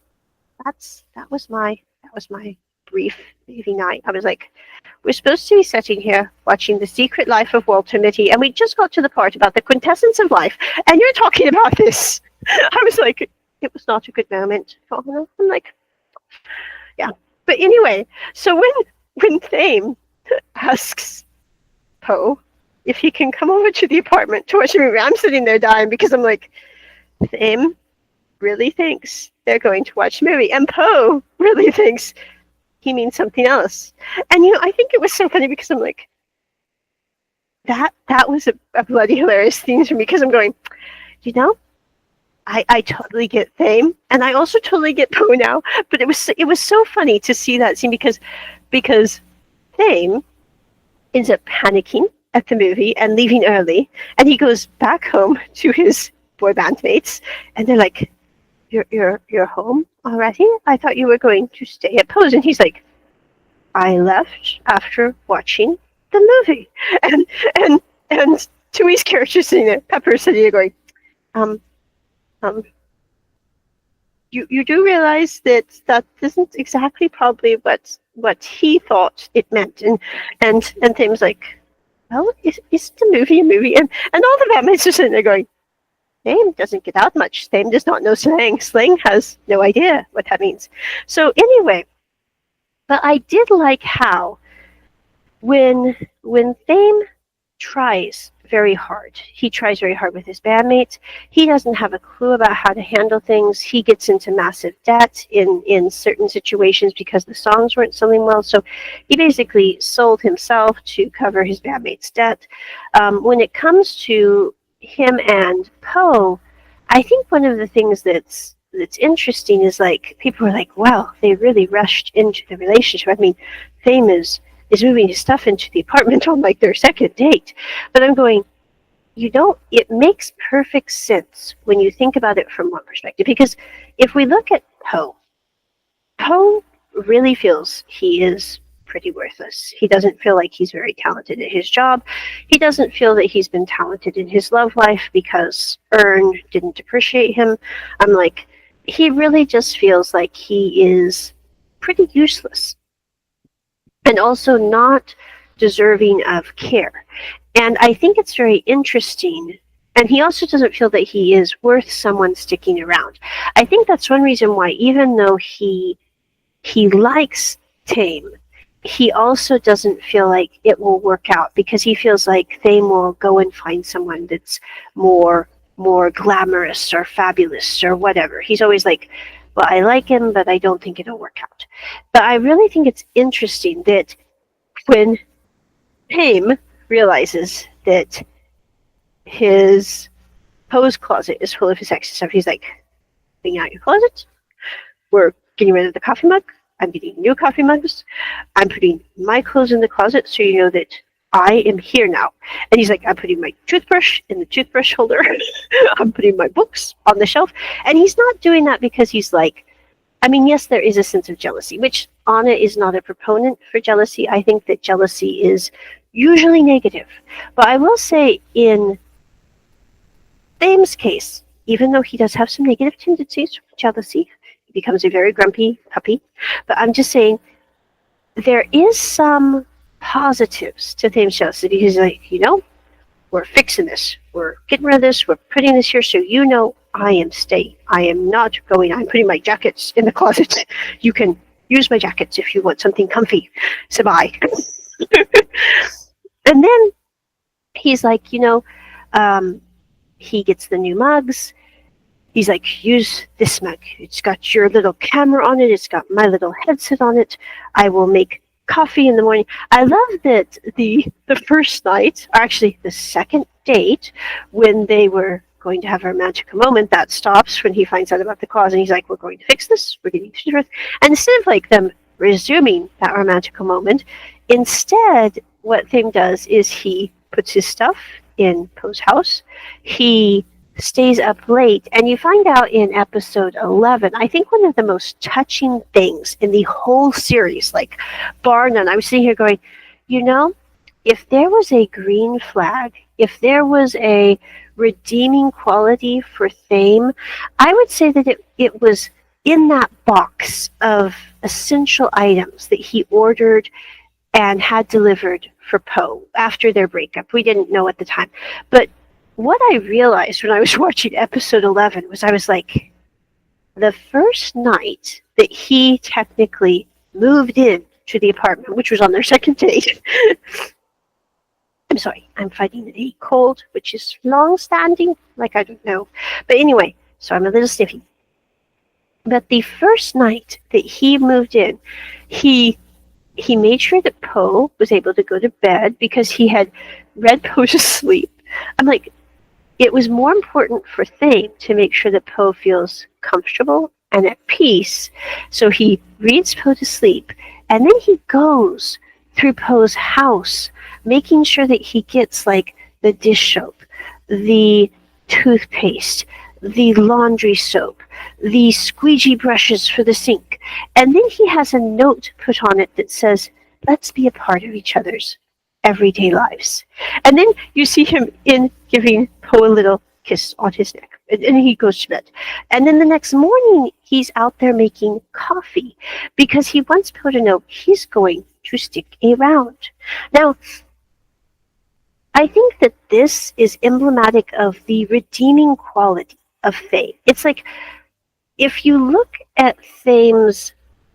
that was my brief movie night. I was like, we're supposed to be sitting here watching The Secret Life of Walter Mitty, and we just got to the part about the quintessence of life, and you're talking about this. I was like, it was not a good moment. I'm like, yeah. But anyway, so when Thame asks Poe if he can come over to the apartment to watch a movie, I'm sitting there dying because I'm like, Thame really thinks they're going to watch a movie, and Poe really thinks he means something else. And I think it was so funny because I'm like, that was a bloody hilarious thing for me, because I'm going, I totally get Thame, and I also totally get Poe now. But it was so funny to see that scene because Thame ends up panicking at the movie and leaving early, and he goes back home to his boy bandmates, and they're like, You're home already? I thought you were going to stay at Poe's. And he's like, I left after watching the movie. And Tui's character sitting there, Pepper sitting there going, you do realize that isn't exactly probably what he thought it meant. And Tim's like, well, is the movie a movie? And all the bandmates are sitting there going, Thame doesn't get out much. Thame does not know slang. Slang has no idea what that means. So anyway, but I did like how when Thame tries very hard, he tries very hard with his bandmates. He doesn't have a clue about how to handle things. He gets into massive debt in certain situations because the songs weren't selling well. So he basically sold himself to cover his bandmates' debt. When it comes to him and Poe, I think one of the things that's interesting is, like, people are like, wow, they really rushed into the relationship. I mean, Thame is moving his stuff into the apartment on like their second date. But I'm going, it makes perfect sense when you think about it from one perspective. Because if we look at Poe really feels he is pretty worthless. He doesn't feel like he's very talented at his job. He doesn't feel that he's been talented in his love life because Ern didn't appreciate him. I'm like, he really just feels like he is pretty useless and also not deserving of care. And I think it's very interesting. And he also doesn't feel that he is worth someone sticking around. I think that's one reason why, even though he likes Thame, he also doesn't feel like it will work out, because he feels like Thame will go and find someone that's more glamorous or fabulous or whatever. He's always like, well, I like him, but I don't think it'll work out. But I really think it's interesting that when Thame realizes that his Poe's closet is full of his extra stuff, he's like, clean out your closet. We're getting rid of the coffee mug. I'm getting new coffee mugs. I'm putting my clothes in the closet so you know that I am here now. And he's like, I'm putting my toothbrush in the toothbrush holder. I'm putting my books on the shelf. And he's not doing that because he's like, I mean, yes, there is a sense of jealousy, which Anna is not a proponent for jealousy. I think that jealousy is usually negative. But I will say, in Thame's case, even though he does have some negative tendencies for jealousy, he becomes a very grumpy puppy. But I'm just saying, there is some positives to Thame's jealousy, because he's like, we're fixing this. We're getting rid of this. We're putting this here so I am staying. I am not going. I'm putting my jackets in the closet. You can use my jackets if you want something comfy. So bye. And then he's like, he gets the new mugs. He's like, use this mug. It's got your little camera on it. It's got my little headset on it. I will make coffee in the morning. I love that the first night, or actually the second date, when they were going to have a romantic moment, that stops when he finds out about the cause, and he's like, we're going to fix this. We're getting to the truth. And instead of like them resuming that romantic moment, instead, what Thame does is he puts his stuff in Poe's house. He stays up late, and you find out in episode 11, I think one of the most touching things in the whole series, like bar none. I was sitting here going, you know, if there was a green flag, if there was a redeeming quality for Thame, I would say that it was in that box of essential items that he ordered and had delivered for Poe after their breakup. We didn't know at the time. But what I realized when I was watching episode 11 was, I was like, the first night that he technically moved in to the apartment, which was on their second date. I'm sorry, I'm fighting a cold, which is long-standing, like I don't know. But anyway, so I'm a little sniffy. But the first night that he moved in, he made sure that Poe was able to go to bed because he had read Poe to sleep. I'm like, it was more important for Thame to make sure that Poe feels comfortable and at peace. So he reads Poe to sleep, and then he goes through Poe's house, making sure that he gets like the dish soap, the toothpaste, the laundry soap, the squeegee brushes for the sink. And then he has a note put on it that says, let's be a part of each other's everyday lives. And then you see him in giving Poe a little kiss on his neck. And he goes to bed. And then the next morning, he's out there making coffee because he wants Poe to know he's going to stick around. Now, I think that this is emblematic of the redeeming quality of Thame. It's like, if you look at Thame's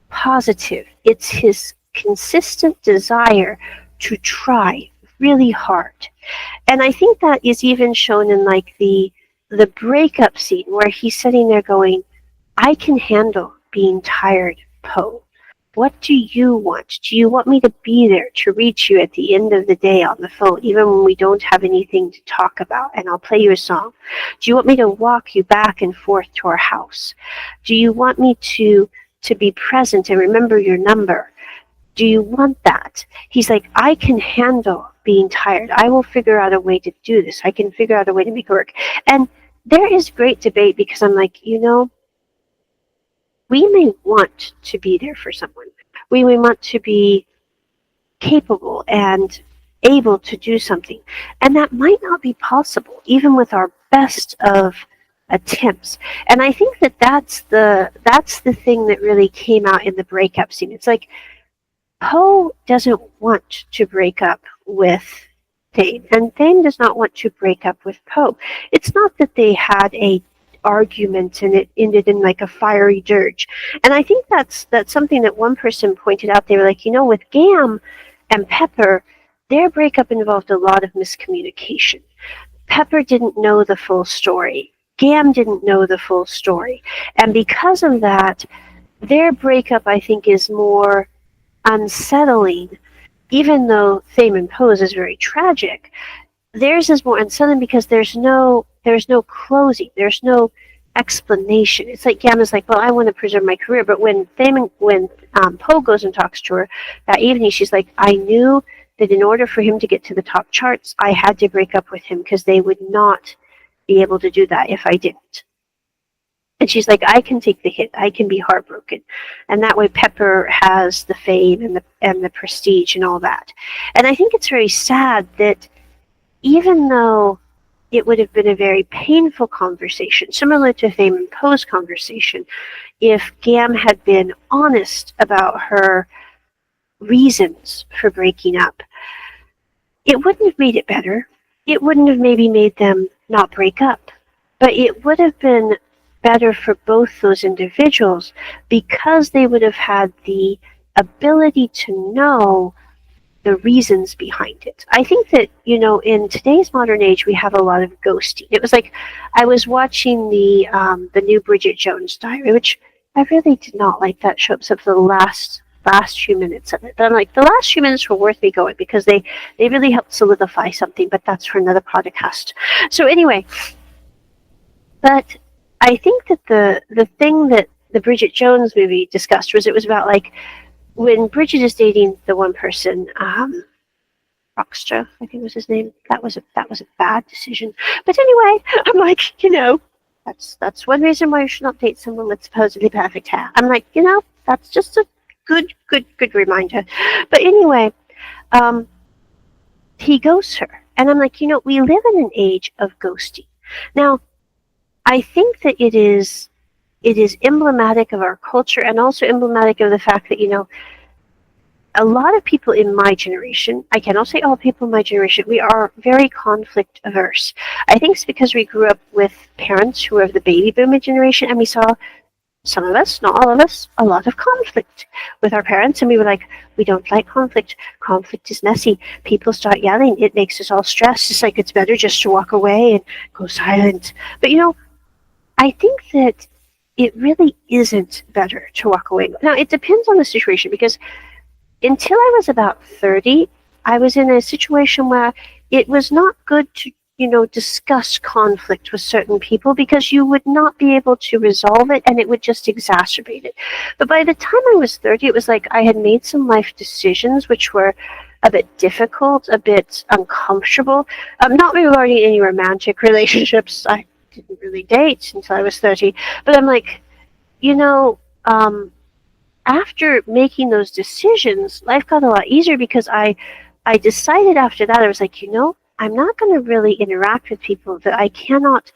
positive, it's his consistent desire to try really hard. And I think that is even shown in like the breakup scene where he's sitting there going, I can handle being tired, Poe. What do you want? Do you want me to be there to reach you at the end of the day on the phone, even when we don't have anything to talk about, and I'll play you a song? Do you want me to walk you back and forth to our house? Do you want me to be present and remember your number? Do you want that? He's like, I can handle being tired. I will figure out a way to do this. I can figure out a way to make it work. And there is great debate because I'm like, we may want to be there for someone. We may want to be capable and able to do something. And that might not be possible, even with our best of attempts. And I think that that's the thing that really came out in the breakup scene. It's like, Poe doesn't want to break up with Thame, and Thame does not want to break up with Poe. It's not that they had a argument and it ended in like a fiery dirge. And I think that's something that one person pointed out. They were like, with Gam and Pepper, their breakup involved a lot of miscommunication. Pepper didn't know the full story. Gam didn't know the full story. And because of that, their breakup, I think, is more unsettling. Even though Thame and Poe's is very tragic, theirs is more unsettling because there's no closing, there's no explanation. It's like Gam is like, well, I want to preserve my career, but when Poe goes and talks to her that evening, she's like, I knew that in order for him to get to the top charts, I had to break up with him because they would not be able to do that if I didn't. And she's like, I can take the hit. I can be heartbroken. And that way Pepper has the fame and the prestige and all that. And I think it's very sad that even though it would have been a very painful conversation, similar to Thame and Poe's conversation, if Gam had been honest about her reasons for breaking up, it wouldn't have made it better. It wouldn't have maybe made them not break up. But it would have been better for both those individuals because they would have had the ability to know the reasons behind it. I think that, in today's modern age, we have a lot of ghosting. It was like I was watching the new Bridget Jones Diary, which I really did not like that show except for the last few minutes of it. But I'm like, the last few minutes were worth me going because they really helped solidify something, but that's for another podcast. So anyway, but I think that the thing that the Bridget Jones movie discussed was it was about like when Bridget is dating the one person, Rockstar, I think was his name. That was a bad decision. But anyway, I'm like, that's one reason why you should not date someone with supposedly perfect hair. I'm like, that's just a good reminder. But anyway, he ghosts her, and I'm like, we live in an age of ghosting. Now, I think that it is emblematic of our culture and also emblematic of the fact that, a lot of people in my generation, I cannot say all people in my generation, we are very conflict averse. I think it's because we grew up with parents who are of the baby boomer generation, and we saw, some of us, not all of us, a lot of conflict with our parents, and we were like, we don't like conflict. Conflict is messy. People start yelling. It makes us all stressed. It's like it's better just to walk away and go silent. But, I think that it really isn't better to walk away. Now, it depends on the situation, because until I was about 30, I was in a situation where it was not good to, discuss conflict with certain people because you would not be able to resolve it and it would just exacerbate it. But by the time I was 30, it was like I had made some life decisions which were a bit difficult, a bit uncomfortable. Not regarding any romantic relationships. I didn't really date until I was 30. But I'm like, after making those decisions, life got a lot easier because I decided after that, I was like, I'm not going to really interact with people that I cannot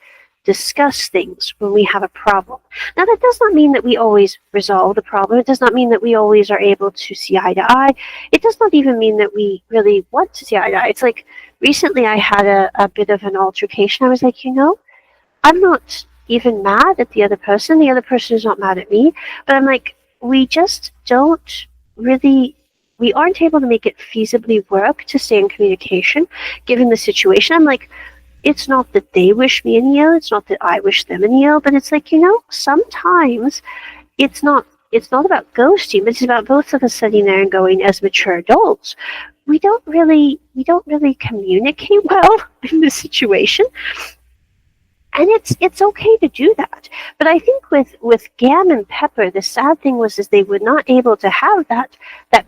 discuss things when we have a problem. Now, that does not mean that we always resolve the problem. It does not mean that we always are able to see eye to eye. It does not even mean that we really want to see eye to eye. It's like recently I had a bit of an altercation. I was like, I'm not even mad at the other person. The other person is not mad at me. But I'm like, we just don't really, we aren't able to make it feasibly work to stay in communication given the situation. I'm like, it's not that they wish me any ill, it's not that I wish them any ill, but it's like, sometimes it's not about ghosting, but it's about both of us sitting there and going, as mature adults, we don't really communicate well in this situation. And it's okay to do that. But I think with Gam and Pepper, the sad thing was they were not able to have that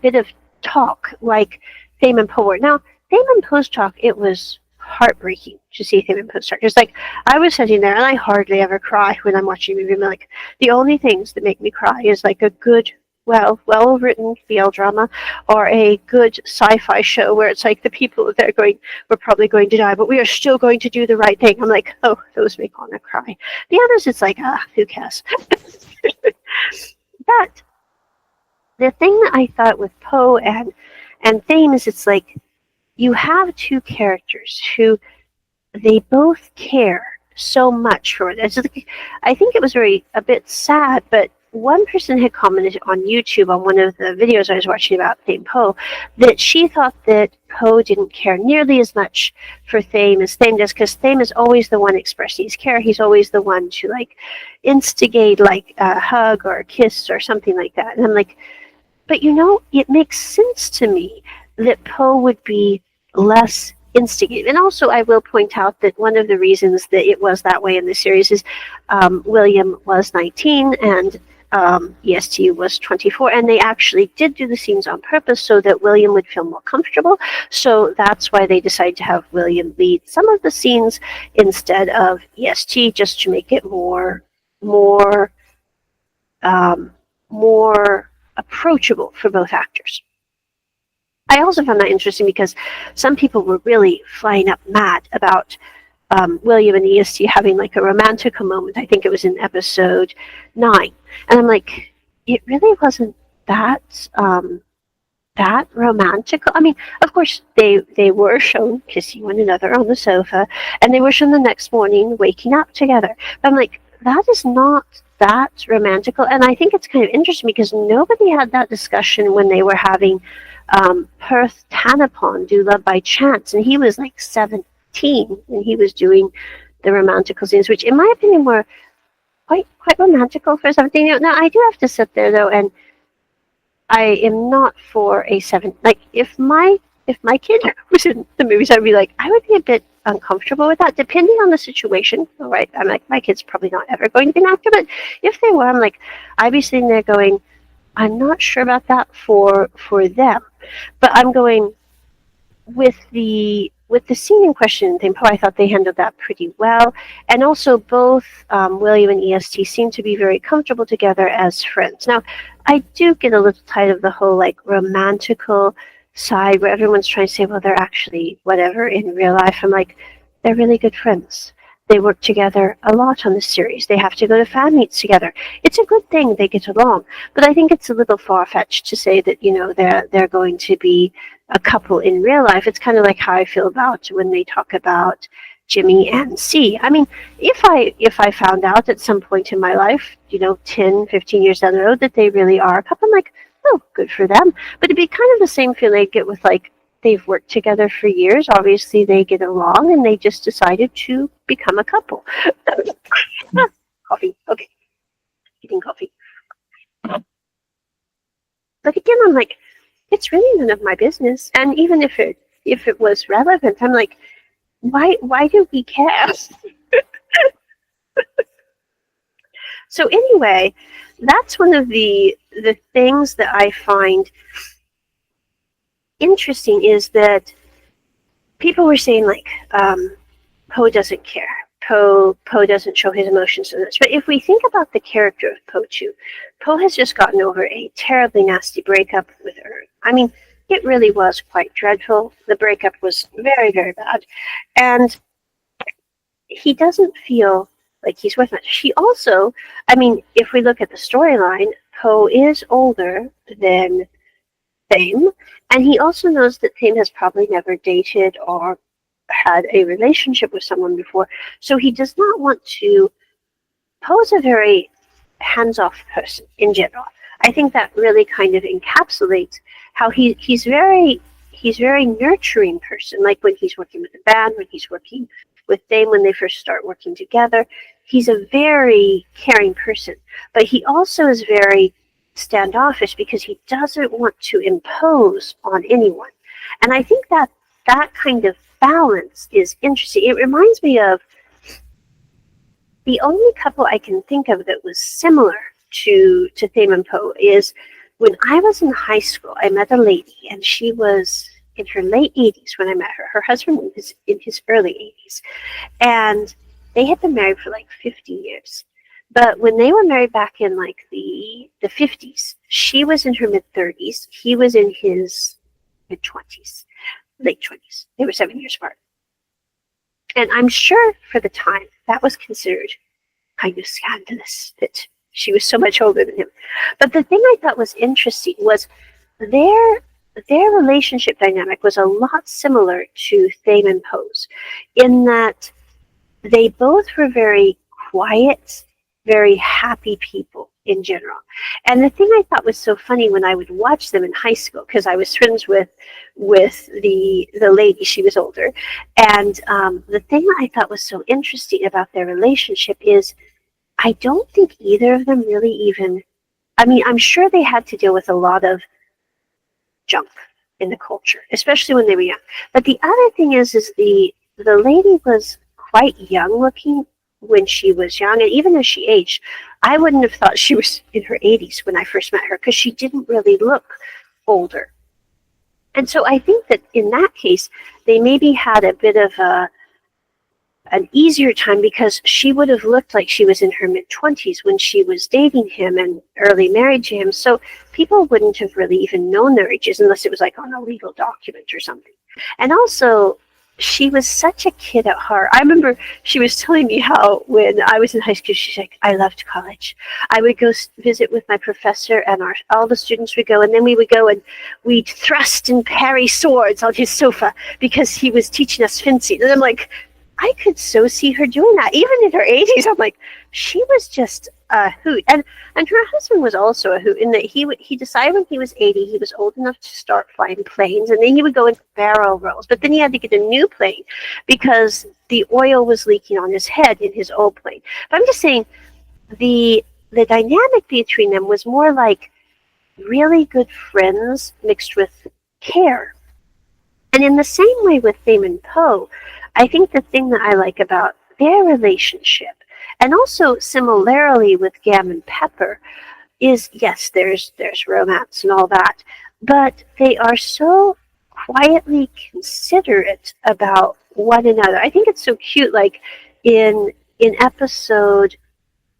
bit of talk like Thame and Po were. Now, Thame and Po's talk, it was heartbreaking to see Thame and Po's talk. It's like I was sitting there and I hardly ever cry when I'm watching a movie. I'm like, the only things that make me cry is like a good, well-written BL drama or a good sci-fi show where it's like the people that are going, we're probably going to die, but we are still going to do the right thing. I'm like, oh, those make Anna cry. The others, it's like, who cares? But the thing that I thought with Poe and Thame is it's like you have two characters who they both care so much for it. I think it was a bit sad, but one person had commented on YouTube on one of the videos I was watching about ThamePo that she thought that Poe didn't care nearly as much for Thame as Thame does, because Thame is always the one expressing his care. He's always the one to instigate a hug or a kiss or something like that. And I'm like, but it makes sense to me that Poe would be less instigated. And also I will point out that one of the reasons that it was that way in the series is William was 19 and EST was 24, and they actually did do the scenes on purpose so that William would feel more comfortable. So that's why they decided to have William lead some of the scenes instead of EST, just to make it more approachable for both actors. I also found that interesting because some people were really flying up mad about William and EST having a romantic moment. I think it was in episode 9. And I'm like, it really wasn't that romantic. I mean, of course, they were shown kissing one another on the sofa, and they were shown the next morning waking up together. But I'm like, that is not that romantical. And I think it's kind of interesting because nobody had that discussion when they were having Perth Tanapon do Love by Chance, and he was like 17, and he was doing the romantical scenes, which in my opinion were quite romantical for 17. Now I do have to sit there though, and I am not for a seven. Like if my kid was in the movies, I'd be like, I would be a bit uncomfortable with that, depending on the situation. Right? I'm like, my kid's probably not ever going to be an actor, but if they were, I'm like, I'd be sitting there going, I'm not sure about that for them, but I'm going with the scene in question in ThamePo. I thought they handled that pretty well, and also both William and EST seem to be very comfortable together as friends. Now, I do get a little tired of the whole like romantical side where everyone's trying to say, well, they're actually whatever in real life. I'm like, they're really good friends. They work together a lot on the series. They have to go to fan meets together. It's a good thing they get along, but I think it's a little far-fetched to say that they're going to be a couple in real life. It's kind of like how I feel about when they talk about Jimmy and C. I mean, if I found out at some point in my life, 10, 15 years down the road that they really are a couple, I'm like, oh, good for them. But it'd be kind of the same feeling I get with like, they've worked together for years. Obviously, they get along, and they just decided to become a couple. Coffee. Okay. Eating coffee. But again, I'm like, it's really none of my business. And even if it was relevant, I'm like, why do we care? So anyway, that's one of the things that I find interesting is that people were saying like Poe doesn't care. Poe doesn't show his emotions so much. But if we think about the character of Poe too, Poe has just gotten over a terribly nasty breakup with Ern. I mean, it really was quite dreadful. The breakup was very, very bad. And he doesn't feel like he's with much. He also, I mean, if we look at the storyline, Poe is older than Thame, and he also knows that Thame has probably never dated or had a relationship with someone before, so he does not want to pose a very hands-off person in general. I think that really kind of encapsulates how he's very nurturing person. Like when he's working with the band, when he's working with Thame, when they first start working together, he's a very caring person. But he also is very standoffish because he doesn't want to impose on anyone. And I think that kind of balance is interesting. It reminds me of the only couple I can think of that was similar to Thame and Poe is when I was in high school, I met a lady, and she was in her late 80s when I met her. Her husband was in his early 80s. And they had been married for like 50 years. But when they were married back in like the 50s, she was in her mid-30s. He was in his mid-20s, late 20s. They were 7 years apart. And I'm sure for the time that was considered kind of scandalous that she was so much older than him. But the thing I thought was interesting was their relationship dynamic was a lot similar to Thame and Poe's in that they both were very quiet, very happy people in general. And the thing I thought was so funny when I would watch them in high school, because I was friends with the lady, she was older, and the thing I thought was so interesting about their relationship is I don't think either of them really even, I mean, I'm sure they had to deal with a lot of junk in the culture, especially when they were young. But the other thing is the lady was quite young looking when she was young, and even as she aged, I wouldn't have thought she was in her 80s when I first met her because she didn't really look older. And so I think that in that case, they maybe had a bit of an easier time because she would have looked like she was in her mid-20s when she was dating him and early married to him. So people wouldn't have really even known their ages unless it was like on a legal document or something. And also, she was such a kid at heart. I remember she was telling me how when I was in high school, she's like, I loved college. I would go visit with my professor and all the students would go, and then we would go and we'd thrust and parry swords on his sofa because he was teaching us fencing. And I'm like, I could so see her doing that. Even in her 80s, I'm like, she was just a hoot, and her husband was also a hoot in that he decided when he was 80 he was old enough to start flying planes, and then he would go into barrel rolls, but then he had to get a new plane because the oil was leaking on his head in his old plane. But I'm just saying the dynamic between them was more like really good friends mixed with care. And in the same way with Thame and Poe, I think the thing that I like about their relationship, and also similarly with Gam and Pepper, is yes, there's romance and all that, but they are so quietly considerate about one another. I think it's so cute, like in episode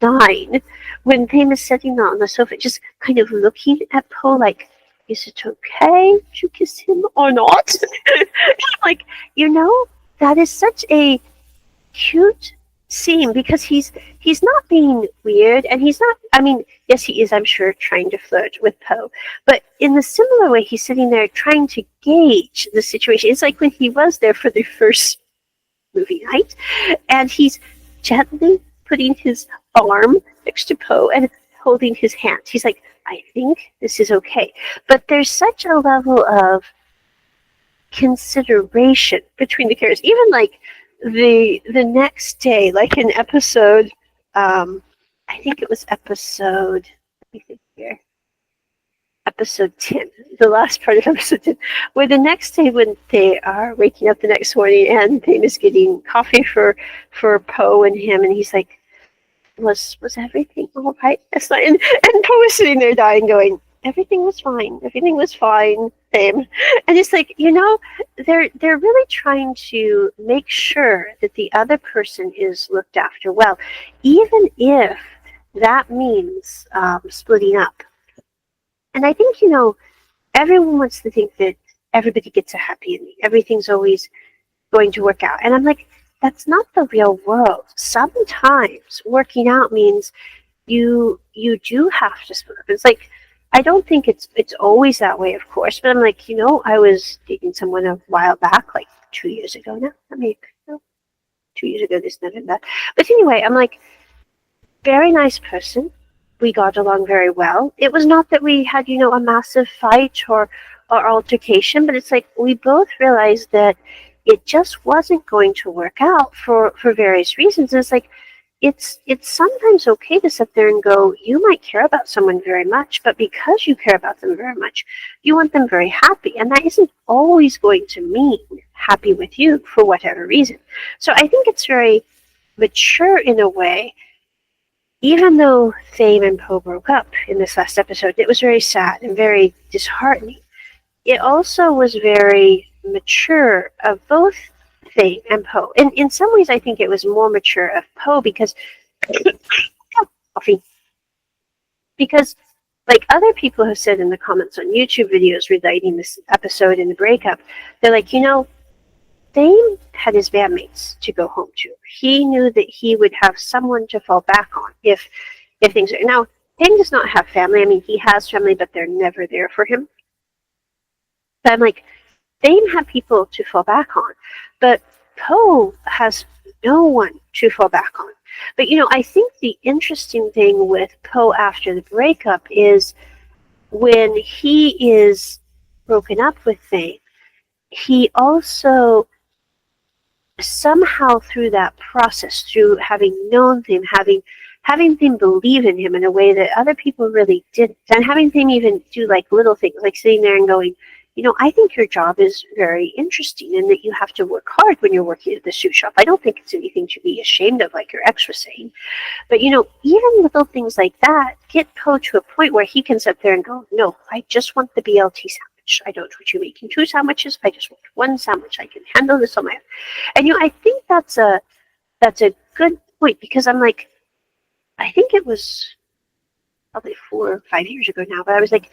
9, when Pam is sitting on the sofa, just kind of looking at Poe like, is it okay to kiss him or not? Like, that is such a cute scene because he's not being weird, and he's not, I mean, yes, he is, I'm sure, trying to flirt with Poe, but in the similar way, he's sitting there trying to gauge the situation. It's like when he was there for the first movie night, and he's gently putting his arm next to Poe and holding his hand. He's like, I think this is okay. But there's such a level of consideration between the characters. Even like the next day, like in episode, I think it was episode, let me think here, episode 10, the last part of episode 10, where the next day when they are waking up the next morning and Pam is getting coffee for Poe and him, and he's like, was everything all right? And Poe is sitting there dying, going, everything was fine, Pam. And it's like, they're really trying to make sure that the other person is looked after well, even if that means splitting up. And I think, everyone wants to think that everybody gets a happy ending. Everything's always going to work out. And I'm like, that's not the real world. Sometimes working out means you do have to split up. It's like, I don't think it's always that way, of course, but I'm like, I was dating someone a while back, like 2 years ago now. I mean, 2 years ago, this, that. But anyway, I'm like, very nice person. We got along very well. It was not that we had, a massive fight or altercation, but it's like we both realized that it just wasn't going to work out for various reasons. And it's like, it's sometimes okay to sit there and go, you might care about someone very much, but because you care about them very much, you want them very happy. And that isn't always going to mean happy with you for whatever reason. So I think it's very mature in a way. Even though Thame and Poe broke up in this last episode, it was very sad and very disheartening. It also was very mature of both Thame and Poe. And in some ways, I think it was more mature of Poe because, coffee. Because, like other people have said in the comments on YouTube videos relating this episode and the breakup, they're like, Thame had his bandmates to go home to. He knew that he would have someone to fall back on if things are. Now, Thame does not have family. I mean, he has family, but they're never there for him. But I'm like, Thame had people to fall back on, but Poe has no one to fall back on. But, I think the interesting thing with Poe after the breakup is when he is broken up with Thame, he also somehow through that process, through having known Thame, having Thame believe in him in a way that other people really didn't, and having Thame even do like little things, like sitting there and going, I think your job is very interesting and that you have to work hard when you're working at the shoe shop. I don't think it's anything to be ashamed of, like your ex was saying. But, even little things like that get Poe to a point where he can sit there and go, no, I just want the BLT sandwich. I don't want you making 2 sandwiches. I just want 1 sandwich. I can handle this on my own. And, I think that's a good point because I'm like, I think it was probably 4 or 5 years ago now, but I was like,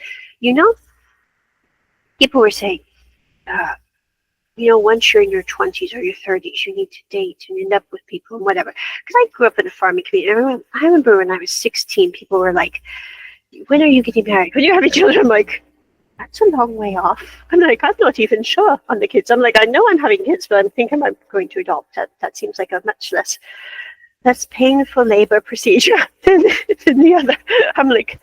people were saying, once you're in your 20s or your 30s, you need to date and end up with people and whatever. Because I grew up in a farming community. I remember when I was 16, people were like, when are you getting married? When are you having children? I'm like, that's a long way off. I'm like, I'm not even sure on the kids. I'm like, I know I'm having kids, but I'm thinking I'm going to adopt. That seems like a much less painful labor procedure then the other. I'm like,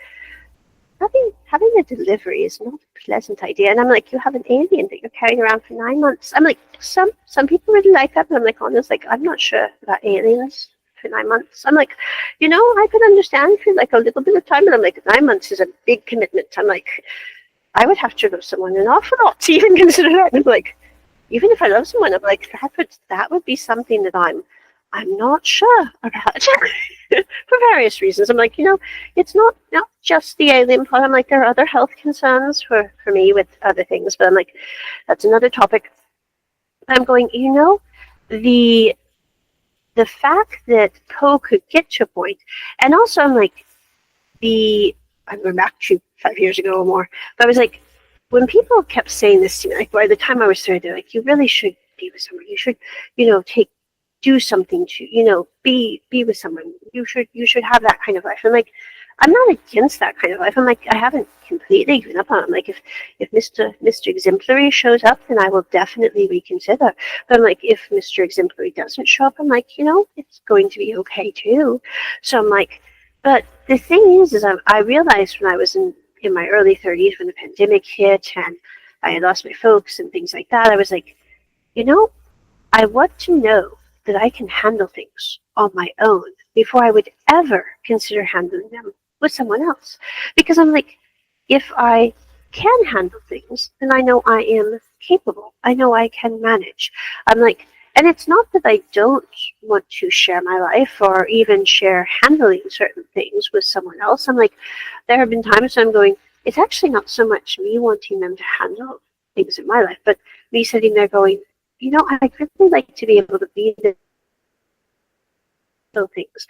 having a delivery is not a pleasant idea. And I'm like, you have an alien that you're carrying around for 9 months. I'm like, some people really like that, but I'm like, honest, like, I'm not sure about aliens for 9 months. I'm like, I could understand for like a little bit of time, but I'm like, 9 months is a big commitment. I'm like, I would have to love someone an awful lot to even consider that. And I'm like, even if I love someone, I'm like, that would be something that I'm not sure about for various reasons. I'm like, it's not just the alien plot. I'm like, there are other health concerns for me with other things, but I'm like, that's another topic. I'm going, the fact that Poe could get to a point, and also I'm like, I'm going back to 5 years ago or more, but I was like, when people kept saying this to me, like by the time I was 30, they're like, you really should be with someone. You should, do something to, be with someone. You should have that kind of life. I'm like, I'm not against that kind of life. I'm like, I haven't completely given up on it. I'm like, if Mr. Exemplary shows up, then I will definitely reconsider. But I'm like, if Mr. Exemplary doesn't show up, I'm like, it's going to be okay too. So I'm like, but the thing is I realized when I was in my early 30s, when the pandemic hit and I had lost my folks and things like that, I was like, I want to know that I can handle things on my own before I would ever consider handling them with someone else. Because I'm like, if I can handle things, then I know I am capable. I know I can manage. I'm like, and it's not that I don't want to share my life or even share handling certain things with someone else. I'm like, there have been times when I'm going, it's actually not so much me wanting them to handle things in my life, but me sitting there going, I'd really like to be able to be there things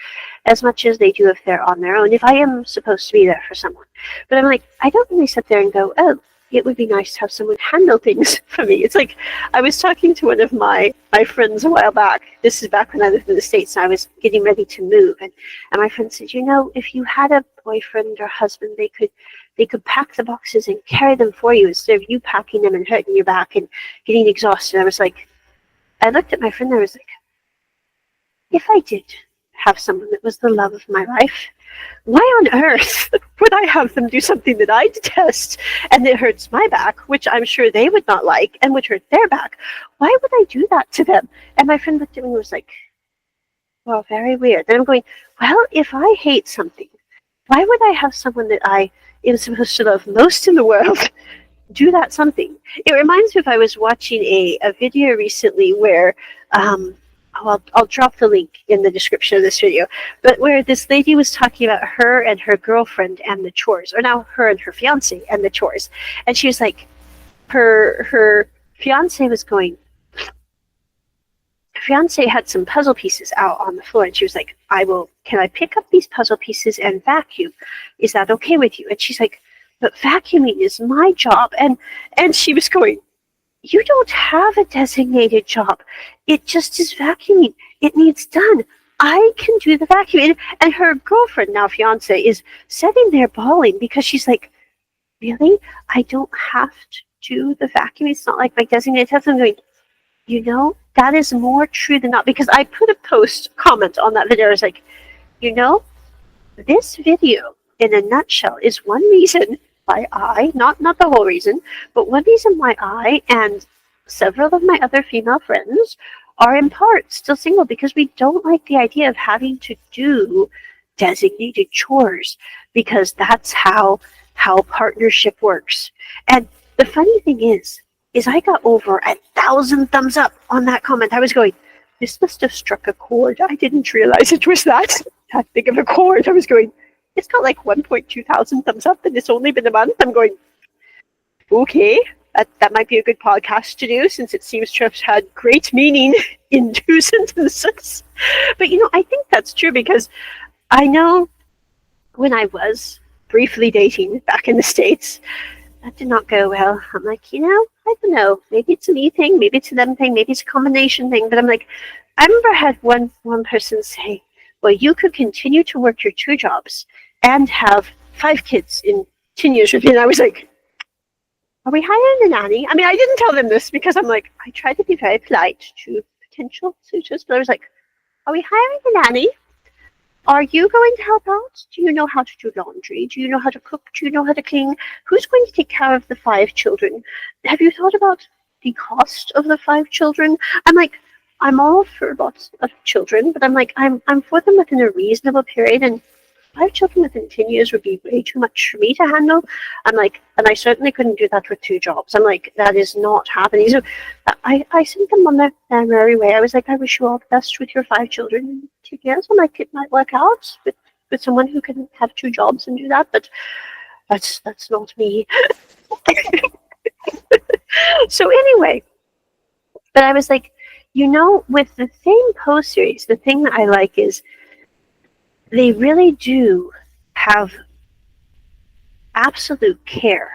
as much as they do if they're on their own, if I am supposed to be there for someone. But I'm like, I don't really sit there and go, oh, it would be nice to have someone handle things for me. It's like, I was talking to one of my friends a while back. This is back when I lived in the States and I was getting ready to move. And my friend said, if you had a boyfriend or husband, they could pack the boxes and carry them for you instead of you packing them and hurting your back and getting exhausted. I was like, I looked at my friend and I was like, if I did have someone that was the love of my life, why on earth would I have them do something that I detest and that hurts my back, which I'm sure they would not like and would hurt their back? Why would I do that to them? And my friend looked at me and was like, well, very weird. And I'm going, well, if I hate something, why would I have someone that I am supposed to love most in the world do that something? It reminds me if I was watching a video recently where I'll drop the link in the description of this video, but where this lady was talking about her and her girlfriend and the chores, or now her and her fiance and the chores. And she was like, her fiance was going, her fiance had some puzzle pieces out on the floor, and she was like, can I pick up these puzzle pieces and vacuum? Is that okay with you? And she's like, but vacuuming is my job. And she was going, you don't have a designated job. It just is vacuuming. It needs done. I can do the vacuuming. And her girlfriend, now fiance, is sitting there bawling because she's like, really? I don't have to do the vacuuming? It's not like my designated task. I'm going, that is more true than not. Because I put a comment on that video. I was like, this video, in a nutshell, is one reason why I, not the whole reason, but one reason why I and several of my other female friends are in part still single, because we don't like the idea of having to do designated chores, because that's how partnership works. And the funny thing is I got over 1,000 thumbs up on that comment. I was going, this must have struck a chord. I didn't realize it was that big of a chord. I was going, it's got like 1.2 thousand thumbs up and it's only been a month. I'm going, okay, that might be a good podcast to do, since it seems to have had great meaning in 2 sentences. But I think that's true, because I know when I was briefly dating back in the States, that did not go well. I'm like, I don't know, maybe it's a me thing, maybe it's a them thing, maybe it's a combination thing. But I'm like, I remember I had one person say, well, you could continue to work your 2 jobs and have 5 kids in 10 years with me. And I was like, are we hiring a nanny? I mean, I didn't tell them this because I'm like, I try to be very polite to potential suitors, but I was like, are we hiring a nanny? Are you going to help out? Do you know how to do laundry? Do you know how to cook? Do you know how to clean? Who's going to take care of the 5 children? Have you thought about the cost of the 5 children? I'm like, I'm all for lots of children, but I'm like, I'm for them within a reasonable period, and 5 children within 10 years would be way too much for me to handle. I'm like, and I certainly couldn't do that with 2 jobs. I'm like, that is not happening. So I sent them on their merry way. I was like, I wish you all the best with your 5 children in 2 years. I'm like, it might work out with someone who can have 2 jobs and do that, but that's not me. So anyway, but I was like, with the ThamePo series, the thing that I like is they really do have absolute care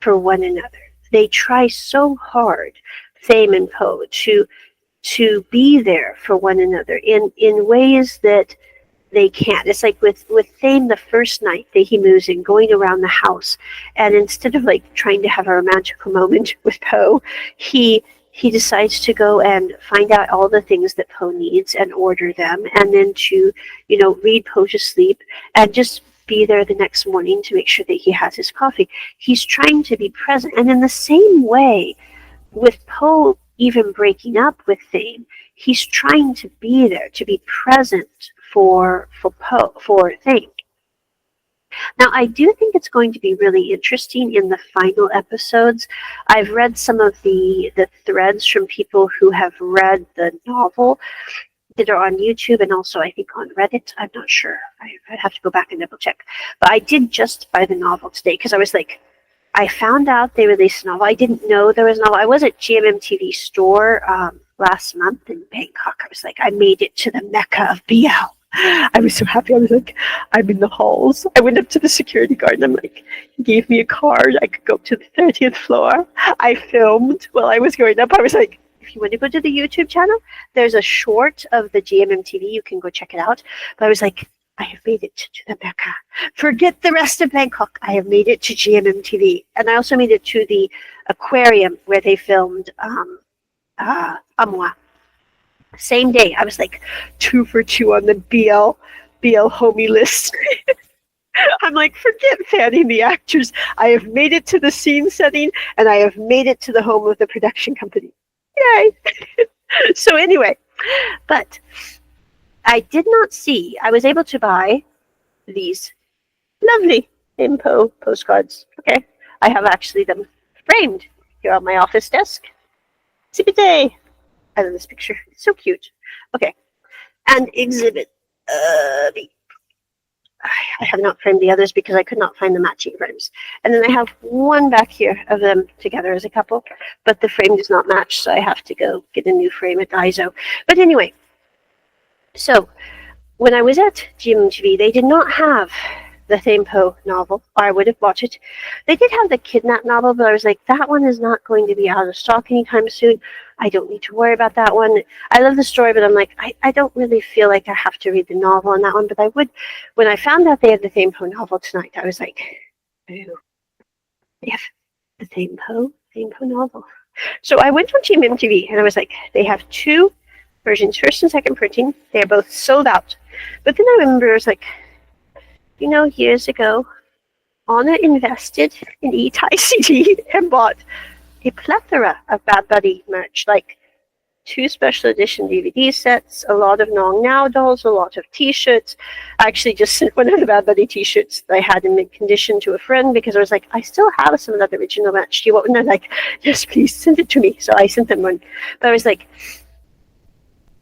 for one another. They try so hard, Thame and Po, to be there for one another in ways that they can't. It's like with Thame, the first night that he moves in, going around the house, and instead of like trying to have a romantical moment with Po, he decides to go and find out all the things that Po needs and order them, and then to, read Po to sleep and just be there the next morning to make sure that he has his coffee. He's trying to be present. And in the same way, with Po even breaking up with Thame, he's trying to be there, to be present for Thame. Now, I do think it's going to be really interesting in the final episodes. I've read some of the threads from people who have read the novel that are on YouTube and also I think on Reddit. I'm not sure. I have to go back and double check. But I did just buy the novel today because I was like, I found out they released a novel. I didn't know there was a novel. I was at GMMTV store last month in Bangkok. I was like, I made it to the Mecca of BL. I was so happy. I was like, I'm in the halls. I went up to the security guard and I'm like, he gave me a card. I could go up to the 30th floor. I filmed while I was going up. I was like, if you want to go to the YouTube channel, there's a short of the GMMTV. You can go check it out. But I was like, I have made it to the Mecca. Forget the rest of Bangkok. I have made it to GMMTV. And I also made it to the aquarium where they filmed Amwa. Same day. I was like 2 for 2 on the BL homie list. I'm like, forget fanning the actors. I have made it to the scene setting and I have made it to the home of the production company. Yay! So anyway, but I did not see, I was able to buy these lovely ThamePo postcards. Okay, I have actually them framed here on my office desk. Exhibit I love this picture. It's so cute. Okay, and exhibit B. I have not framed the others because I could not find the matching frames. And then I have one back here of them together as a couple, but the frame does not match, so I have to go get a new frame at ISO. But anyway, so when I was at GMTV, they did not have the ThamePo novel, or I would have bought it. They did have the Kidnap novel, but I was like, that one is not going to be out of stock anytime soon. I don't need to worry about that one. I love the story, but I'm like, I don't really feel like I have to read the novel on that one, but I would. When I found out they had the ThamePo novel tonight, I was like, oh, they have the ThamePo novel. So I went on GMMTV, and I was like, they have 2 versions, first and second printing. They are both sold out. But then I remember I was like, years ago, Anna invested in eTie CD and bought a plethora of Bad Buddy merch, like 2 special edition DVD sets, a lot of Nong Now dolls, a lot of t-shirts. I actually just sent one of the Bad Buddy t-shirts that I had in mid-condition to a friend because I was like, I still have some of that original merch. Do you want one? And they're like, yes, please, send it to me. So I sent them one. But I was like,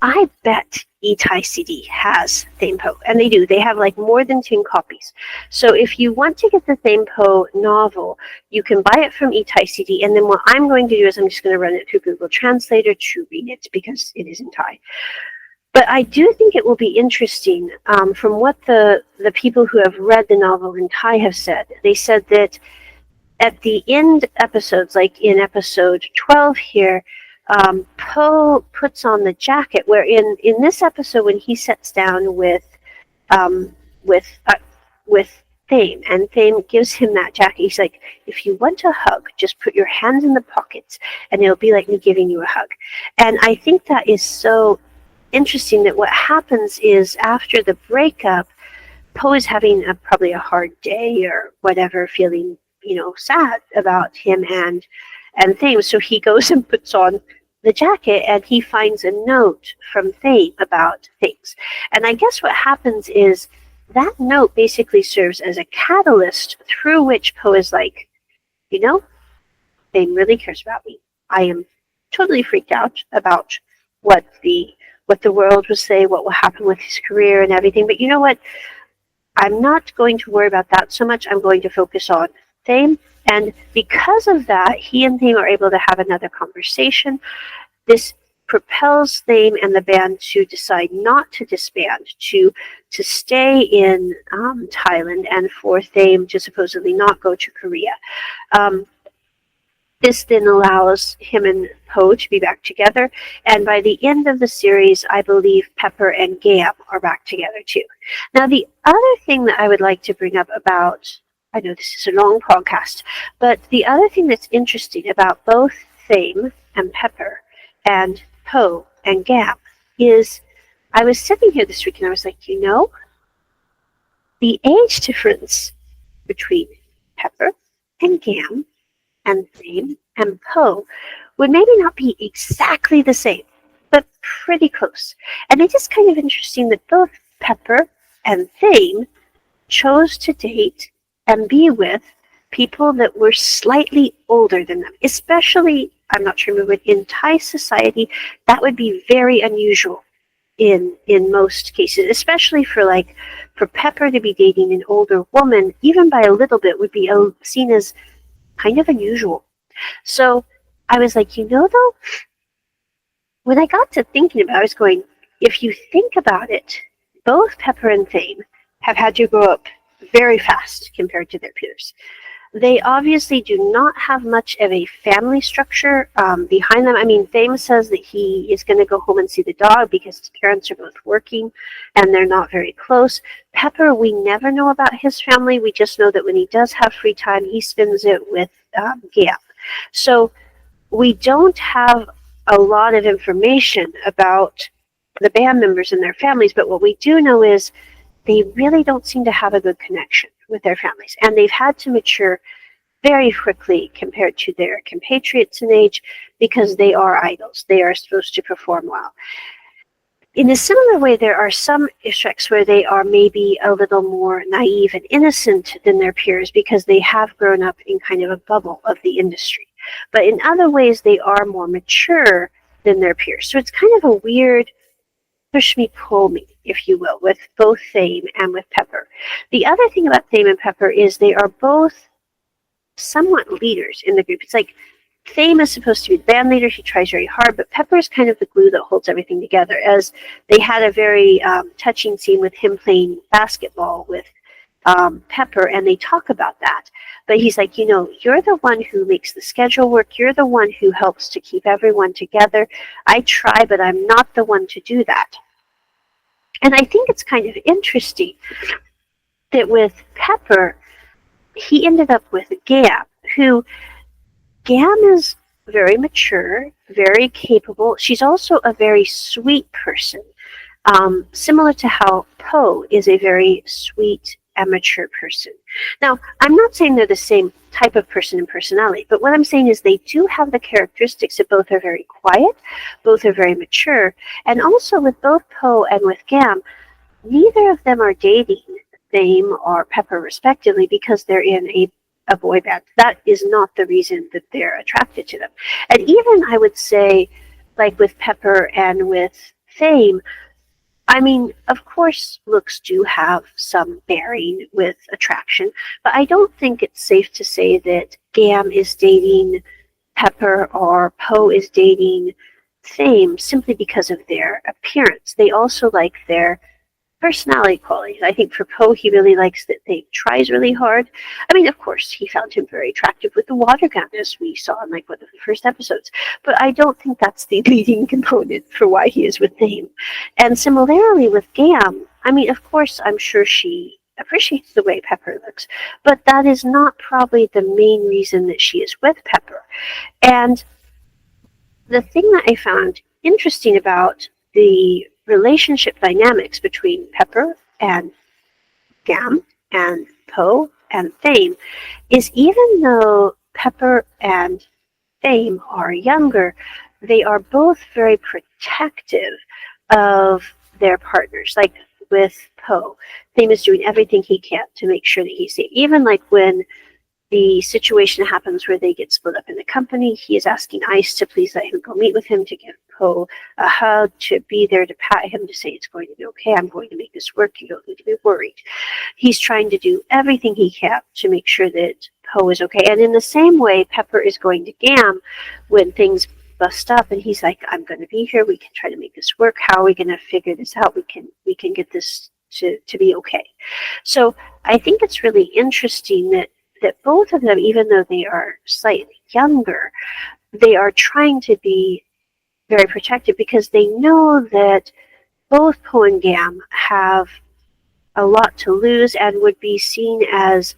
I bet eTie CD has ThamePo, and they do. They have like more than 10 copies. So if you want to get the ThamePo novel, you can buy it from eTie CD, and then what I'm going to do is I'm just going to run it through Google Translator to read it because it is in Thai. But I do think it will be interesting from what the people who have read the novel in Thai have said. They said that at the end episodes, like in episode 12 here, Po puts on the jacket, where in this episode when he sits down with Thame, and Thame gives him that jacket, he's like, if you want a hug, just put your hands in the pockets and it'll be like me giving you a hug. And I think that is so interesting that what happens is after the breakup, Poe is having probably a hard day or whatever, feeling, sad about him and things. So he goes and puts on the jacket and he finds a note from Thame about things. And I guess what happens is that note basically serves as a catalyst through which Poe is like, Thame really cares about me. I am totally freaked out about what the world will say, what will happen with his career and everything. But you know what? I'm not going to worry about that so much. I'm going to focus on Thame. And because of that, he and Thame are able to have another conversation. This propels Thame and the band to decide not to disband, to stay in Thailand, and for Thame to supposedly not go to Korea. This then allows him and Poe to be back together, and by the end of the series, I believe Pepper and Gam are back together too. Now, the other thing that I would like to bring up about, I know this is a long podcast, but the other thing that's interesting about both Thame and Pepper and Poe and Gam is I was sitting here this week and I was like, the age difference between Pepper and Gam and Thame and Poe would maybe not be exactly the same, but pretty close. And it is kind of interesting that both Pepper and Thame chose to date and be with people that were slightly older than them, especially, I'm not sure, but in Thai society, that would be very unusual in most cases, especially for Pepper to be dating an older woman, even by a little bit, would be seen as kind of unusual. So I was like, though, when I got to thinking about it, I was going, if you think about it, both Pepper and Thame have had to grow up very fast compared to their peers. They obviously do not have much of a family structure behind them. I mean, Thame says that he is going to go home and see the dog because his parents are both working and they're not very close. Pepper, we never know about his family. We just know that when he does have free time, he spends it with Gam. So we don't have a lot of information about the band members and their families, but what we do know is they really don't seem to have a good connection with their families. And they've had to mature very quickly compared to their compatriots in age because they are idols. They are supposed to perform well. In a similar way, there are some Ishreks where they are maybe a little more naive and innocent than their peers because they have grown up in kind of a bubble of the industry. But in other ways, they are more mature than their peers. So it's kind of a weird push me, pull me, if you will, with both Thame and with Pepper. The other thing about Thame and Pepper is they are both somewhat leaders in the group. It's like Thame is supposed to be the band leader. He tries very hard, but Pepper is kind of the glue that holds everything together, as they had a very touching scene with him playing basketball with Pepper, and they talk about that. But he's like, you're the one who makes the schedule work. You're the one who helps to keep everyone together. I try, but I'm not the one to do that. And I think it's kind of interesting that with Pepper, he ended up with Gam, who Gam is very mature, very capable. She's also a very sweet person, similar to how Poe is a very sweet and mature person. Now, I'm not saying they're the same type of person in personality, but what I'm saying is they do have the characteristics that both are very quiet, both are very mature, and also with both Poe and with Gam, neither of them are dating Thame or Pepper respectively because they're in a boy band. That is not the reason that they're attracted to them. And even I would say, like with Pepper and with Thame, I mean, of course, looks do have some bearing with attraction, but I don't think it's safe to say that Gam is dating Pepper or Poe is dating Thame simply because of their appearance. They also like their personality qualities. I think for Poe, he really likes that Thame tries really hard. I mean, of course, he found him very attractive with the water gun, as we saw in one of the first episodes. But I don't think that's the leading component for why he is with Thame. And similarly with Gam, I mean, of course, I'm sure she appreciates the way Pepper looks, but that is not probably the main reason that she is with Pepper. And the thing that I found interesting about the relationship dynamics between Pepper and Gam and Po and Thame is even though Pepper and Thame are younger, they are both very protective of their partners. Like with Po, Thame is doing everything he can to make sure that he's safe. Even like when the situation happens where they get split up in the company, he is asking Ice to please let him go meet with him, to give Po a hug, to be there to pat him, to say it's going to be okay, I'm going to make this work, you don't need to be worried. He's trying to do everything he can to make sure that Po is okay. And in the same way, Pepper is going to Gam when things bust up, and he's like, I'm going to be here, we can try to make this work, how are we going to figure this out, we can get this to be okay. So I think it's really interesting that both of them, even though they are slightly younger, they are trying to be very protective because they know that both Po and Gam have a lot to lose and would be seen as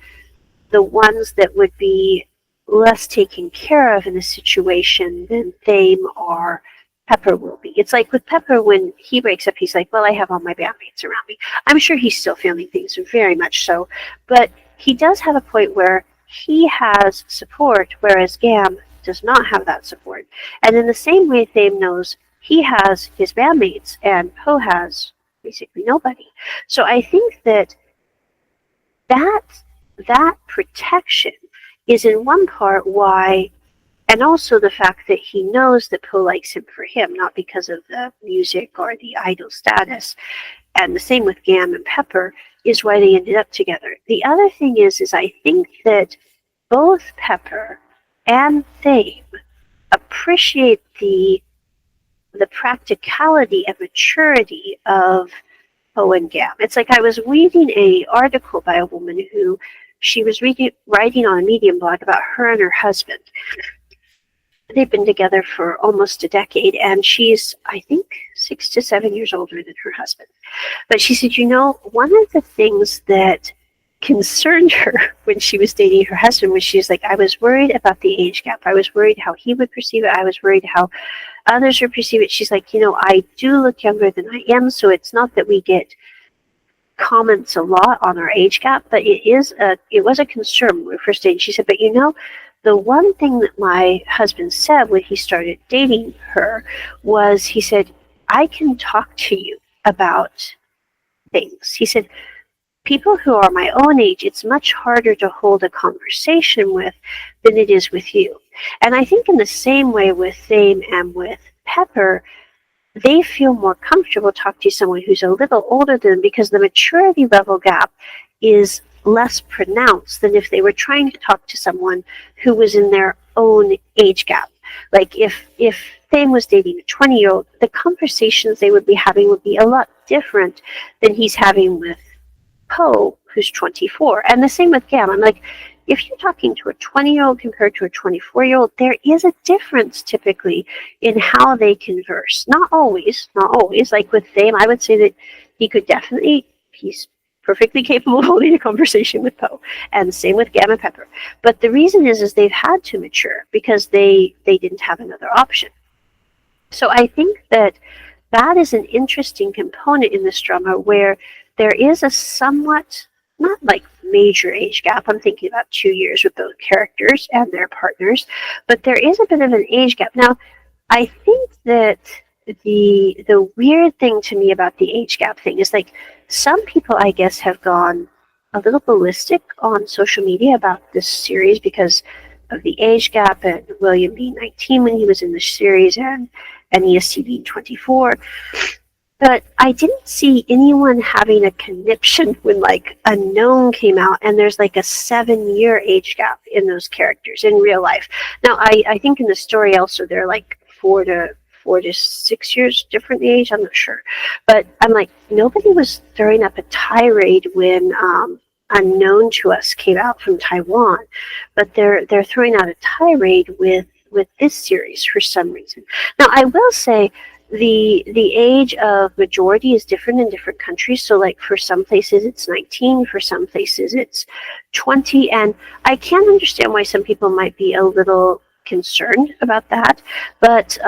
the ones that would be less taken care of in a situation than Thame or Pepper will be. It's like with Pepper, when he breaks up, he's like, well, I have all my bandmates around me. I'm sure he's still feeling things, very much so, but he does have a point where he has support, whereas Gam does not have that support. And in the same way, Thame knows he has his bandmates, and Po has basically nobody. So I think that protection is in one part why, and also the fact that he knows that Po likes him for him, not because of the music or the idol status. And the same with Gam and Pepper is why they ended up together. The other thing is I think that both Pepper and Thame appreciate the practicality and maturity of Po and Gam. It's like I was reading an article by a woman who she was writing on a Medium blog about her and her husband. They've been together for almost a decade, and she's, I think, 6 to 7 years older than her husband. But she said, one of the things that concerned her when she was dating her husband was she's like, I was worried about the age gap. I was worried how he would perceive it. I was worried how others would perceive it. She's like, I do look younger than I am, so it's not that we get comments a lot on our age gap, but it was a concern when we were first dating. She said, but the one thing that my husband said when he started dating her was, he said, I can talk to you about things. He said, people who are my own age, it's much harder to hold a conversation with than it is with you. And I think in the same way with Thame and with Pepper, they feel more comfortable talking to someone who's a little older than them because the maturity level gap is less pronounced than if they were trying to talk to someone who was in their own age gap. Like if Thame was dating a 20-year-old, the conversations they would be having would be a lot different than he's having with Po, who's 24. And the same with Gam. I'm like, if you're talking to a 20-year-old compared to a 24-year-old, there is a difference typically in how they converse. Not always. Like with Thame, I would say that he's perfectly capable of holding a conversation with Po. And same with Gam and Pepper. But the reason is they've had to mature because they didn't have another option. So I think that is an interesting component in this drama where there is a somewhat, not like major age gap, I'm thinking about 2 years with both characters and their partners, but there is a bit of an age gap. Now, I think that the weird thing to me about the age gap thing is like some people, I guess, have gone a little ballistic on social media about this series because of the age gap and William being 19 when he was in the series and EST being 24. But I didn't see anyone having a conniption when like Unknown came out and there's like a 7-year age gap in those characters in real life. Now, I think in the story also they're like 4 to 6 years different age. I'm not sure. But I'm like, nobody was throwing up a tirade when Unknown to Us came out from Taiwan. But they're throwing out a tirade with this series for some reason. Now, I will say the age of majority is different in different countries. So like for some places it's 19, for some places it's 20. And I can understand why some people might be a little concerned about that. But,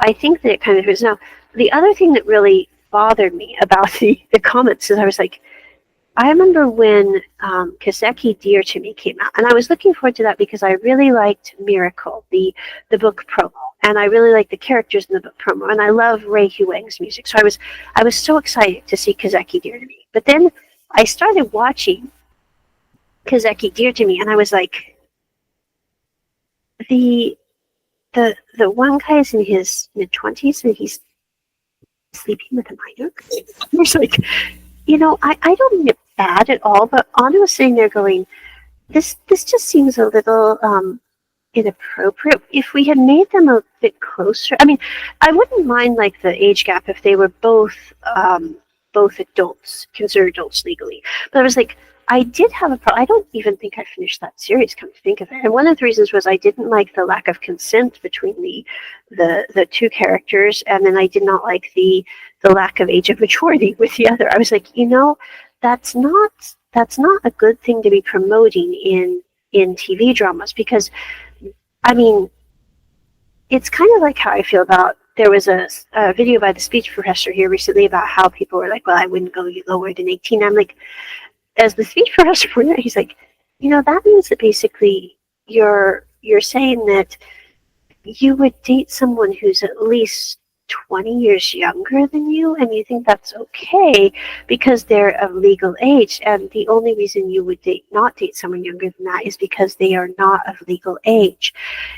I think that it kind of is. Now, the other thing that really bothered me about the comments is I was like, I remember when Kaseki Dear to Me came out, and I was looking forward to that because I really liked Miracle, the book promo, and I really liked the characters in the book promo, and I love Ray Huang's music, so I was so excited to see Kaseki Dear to Me. But then I started watching Kaseki Dear to Me, and I was like, the the one guy is in his mid-20s and he's sleeping with a minor. I was like, I don't mean it bad at all, but Anna was sitting there going, this just seems a little inappropriate. If we had made them a bit closer, I mean, I wouldn't mind like the age gap if they were both adults, considered adults legally. But I was like, I did have a problem. I don't even think I finished that series, come to think of it. And one of the reasons was I didn't like the lack of consent between the two characters, and then I did not like the lack of age of maturity with the other. I was like, that's not a good thing to be promoting in TV dramas, because I mean, it's kind of like how I feel about, there was a video by the speech professor here recently about how people were like, well, I wouldn't go lower than 18. I'm like, as the speech professor pointed out, he's like, that means that basically you're saying that you would date someone who's at least 20 years younger than you, and you think that's okay because they're of legal age, and the only reason you would not date someone younger than that is because they are not of legal age.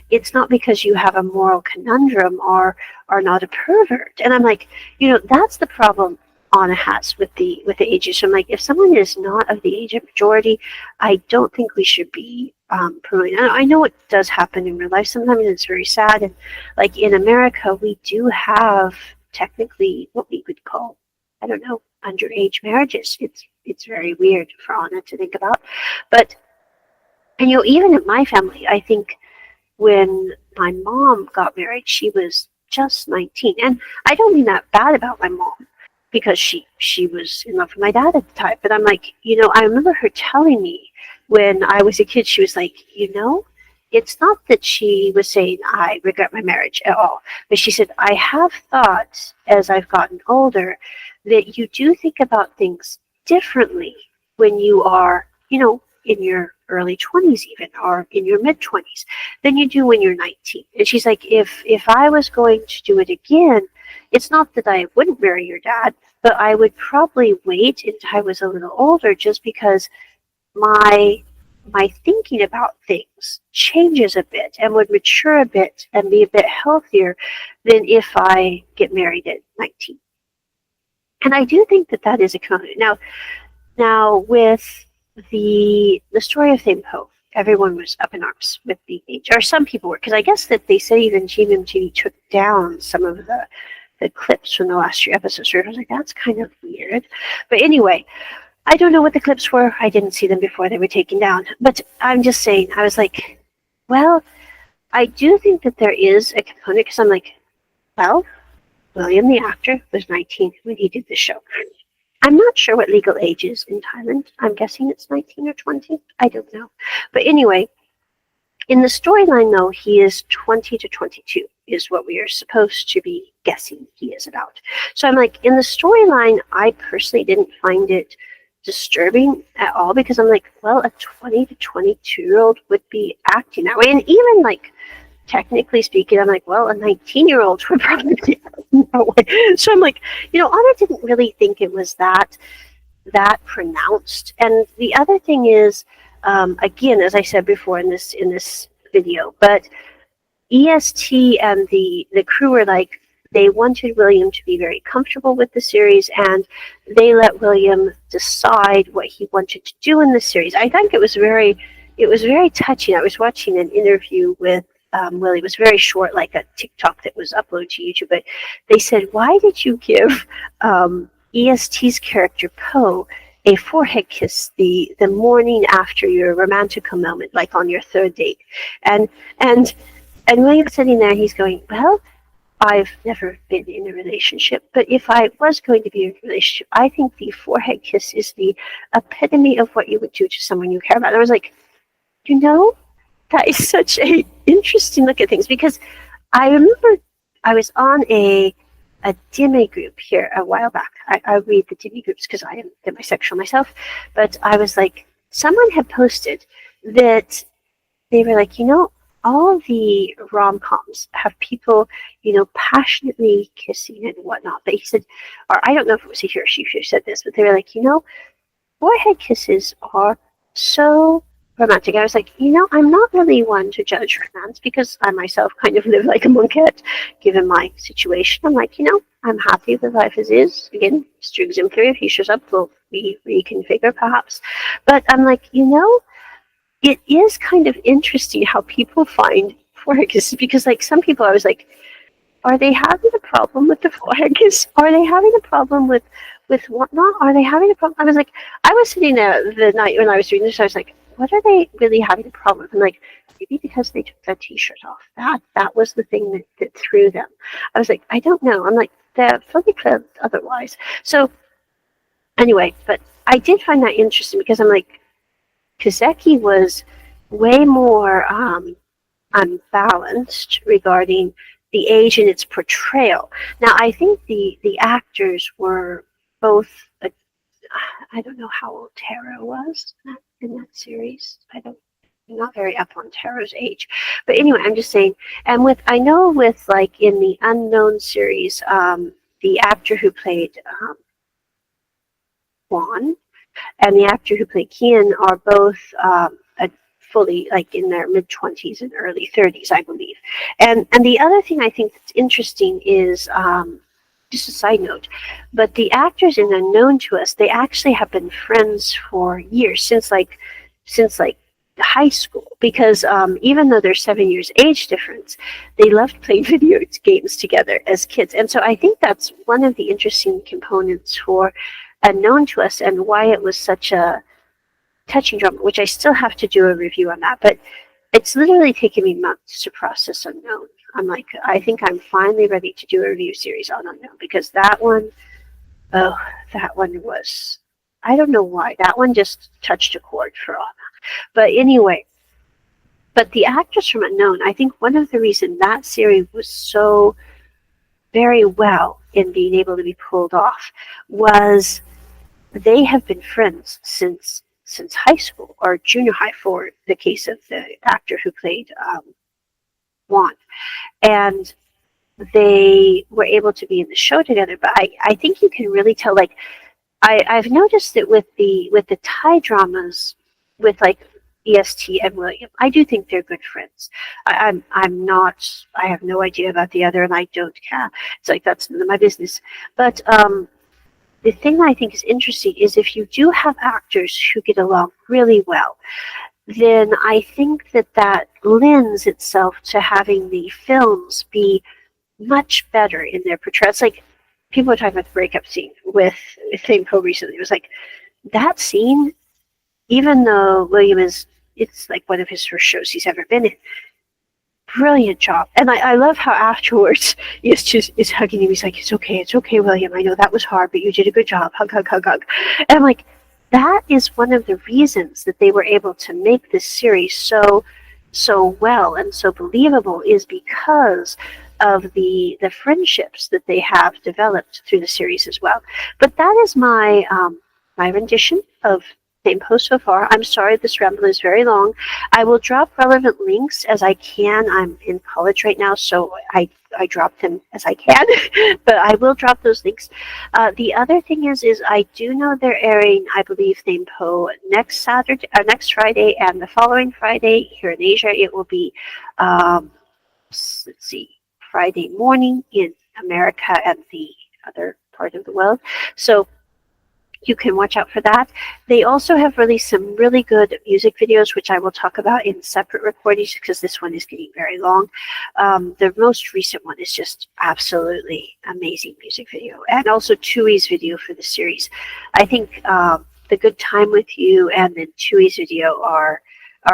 It's not because you have a moral conundrum or are not a pervert. And I'm like, that's the problem Anna has with the ages. So I'm like, if someone is not of the age of majority, I don't think we should be promoting. I know it does happen in real life sometimes, and it's very sad. And like in America, we do have technically what we would call, I don't know, underage marriages. It's very weird for Anna to think about. But, and even in my family, I think when my mom got married, she was just 19. And I don't mean that bad about my mom, because she was in love with my dad at the time. But I'm like, I remember her telling me when I was a kid, she was like, it's not that she was saying, I regret my marriage at all. But she said, I have thought as I've gotten older that you do think about things differently when you are, in your early 20s even, or in your mid-20s, than you do when you're 19. And she's like, if I was going to do it again, it's not that I wouldn't marry your dad, but I would probably wait until I was a little older, just because my thinking about things changes a bit and would mature a bit and be a bit healthier than if I get married at 19. And I do think that is a component. Now with the story of ThamePo, everyone was up in arms with the age, or some people were, because I guess that they said even GMMTV took down some of the clips from the last 3 episodes. So I was like, that's kind of weird. But anyway, I don't know what the clips were. I didn't see them before they were taken down. But I'm just saying, I was like, well, I do think that there is a component, because I'm like, well, William, the actor, was 19 when he did the show. I'm not sure what legal age is in Thailand. I'm guessing it's 19 or 20. I don't know. But anyway, in the storyline, though, he is 20 to 22 is what we are supposed to be guessing he is about. So I'm like, in the storyline, I personally didn't find it disturbing at all, because I'm like, well, a 20 to 22-year-old would be acting that way. And even like, technically speaking, I'm like, well, a 19-year-old would probably be acting that way. So I'm like, Anna didn't really think it was that pronounced. And the other thing is, again, as I said before in this video, but EST and the crew were like, they wanted William to be very comfortable with the series, and they let William decide what he wanted to do in the series. I think it was very touching. I was watching an interview with Willie. It was very short, like a TikTok that was uploaded to YouTube. But they said, why did you give EST's character Poe a forehead kiss the morning after your romantical moment, like on your 3rd date? And William's sitting there, he's going, well, I've never been in a relationship, but if I was going to be in a relationship, I think the forehead kiss is the epitome of what you would do to someone you care about. And I was like, that is such a interesting look at things, because I remember I was on a a Dime group here a while back. I read the Dime groups because I am demisexual myself, but I was like, someone had posted that they were like, all the rom-coms have people, passionately kissing and whatnot. But he said, or I don't know if it was he or she who said this, but they were like, forehead kisses are so romantic. I was like, I'm not really one to judge romance because I myself kind of live like a monkette, given my situation. I'm like, I'm happy with life as is. Again, Mr. Exemplary, if he shows up, we'll reconfigure perhaps. But I'm like, it is kind of interesting how people find forehead kisses because, like, some people, I was like, are they having a problem with the forehead kiss? Are they having a problem with whatnot? Are they having a problem? I was like, I was sitting there the night when I was reading this, I was like, what are they really having a problem with? I'm like, maybe because they took their t-shirt off. That was the thing that threw them. I was like, I don't know. I'm like, they're fully clothed otherwise. So anyway, but I did find that interesting because I'm like, Kazeki was way more unbalanced regarding the age and its portrayal. Now, I think the actors were both, I don't know how old Taro was in that series. I'm not very up on Taro's age. But anyway, I'm just saying, and I know with like in the Unknown series, the actor who played Juan and the actor who played Kian are both fully like in their mid-20s and early 30s, I believe. And the other thing I think that's interesting is just a side note, but the actors in Unknown to Us, they actually have been friends for years, since high school, because even though there's 7 years age difference, they loved playing video games together as kids. And so I think that's one of the interesting components for Unknown to Us and why it was such a touching drama, which I still have to do a review on that, but it's literally taken me months to process Unknown. I'm like, I think I'm finally ready to do a review series on Unknown because that one was, I don't know why, that one just touched a chord for all. But anyway, but the actors from Unknown, I think one of the reasons that series was so very well in being able to be pulled off was they have been friends since high school or junior high for the case of the actor who played Juan. And they were able to be in the show together. But I think you can really tell, like, I've noticed that with the Thai dramas, with like EST and William, I do think they're good friends. I'm not, I have no idea about the other and I don't care. It's like, that's none of my business. But the thing I think is interesting is if you do have actors who get along really well, then I think that lends itself to having the films be much better in their portrayal. It's like people were talking about the breakup scene with ThamePo recently. It was like that scene, even though William it's like one of his first shows he's ever been in. Brilliant job. And I love how afterwards is hugging him. He's like, it's okay, William. I know that was hard, but you did a good job. Hug, hug, hug, hug. And I'm like, that is one of the reasons that they were able to make this series so well and so believable, is because of the friendships that they have developed through the series as well. But that is my my rendition of ThamePo so far. I'm sorry this ramble is very long. I will drop relevant links as I can. I'm in college right now, so I drop them as I can, but I will drop those links. The other thing is I do know they're airing, I believe, ThamePo next Friday, and the following Friday here in Asia. It will be, let's see, Friday morning in America and the other part of the world. So you can watch out for that. They also have released some really good music videos, which I will talk about in separate recordings because this one is getting very long. The most recent one is just absolutely amazing music video, and also Tui's video for the series. I think The Good Time With You and then Tui's video are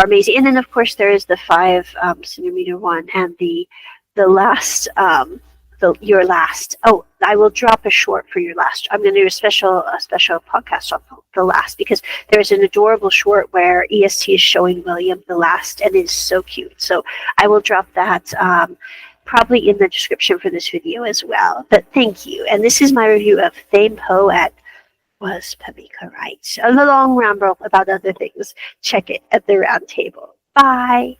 amazing. And then of course there is the 5 centimeter one and the last your last. Oh, I will drop a short for your last. I'm going to do a special podcast on the last, because there's an adorable short where EST is showing William the last, and it is so cute. So I will drop that. probably in the description for this video as well. But thank you. And this is my review of ThamePo at Was Pamicka Right? A long ramble about other things. Check it at the round table. Bye.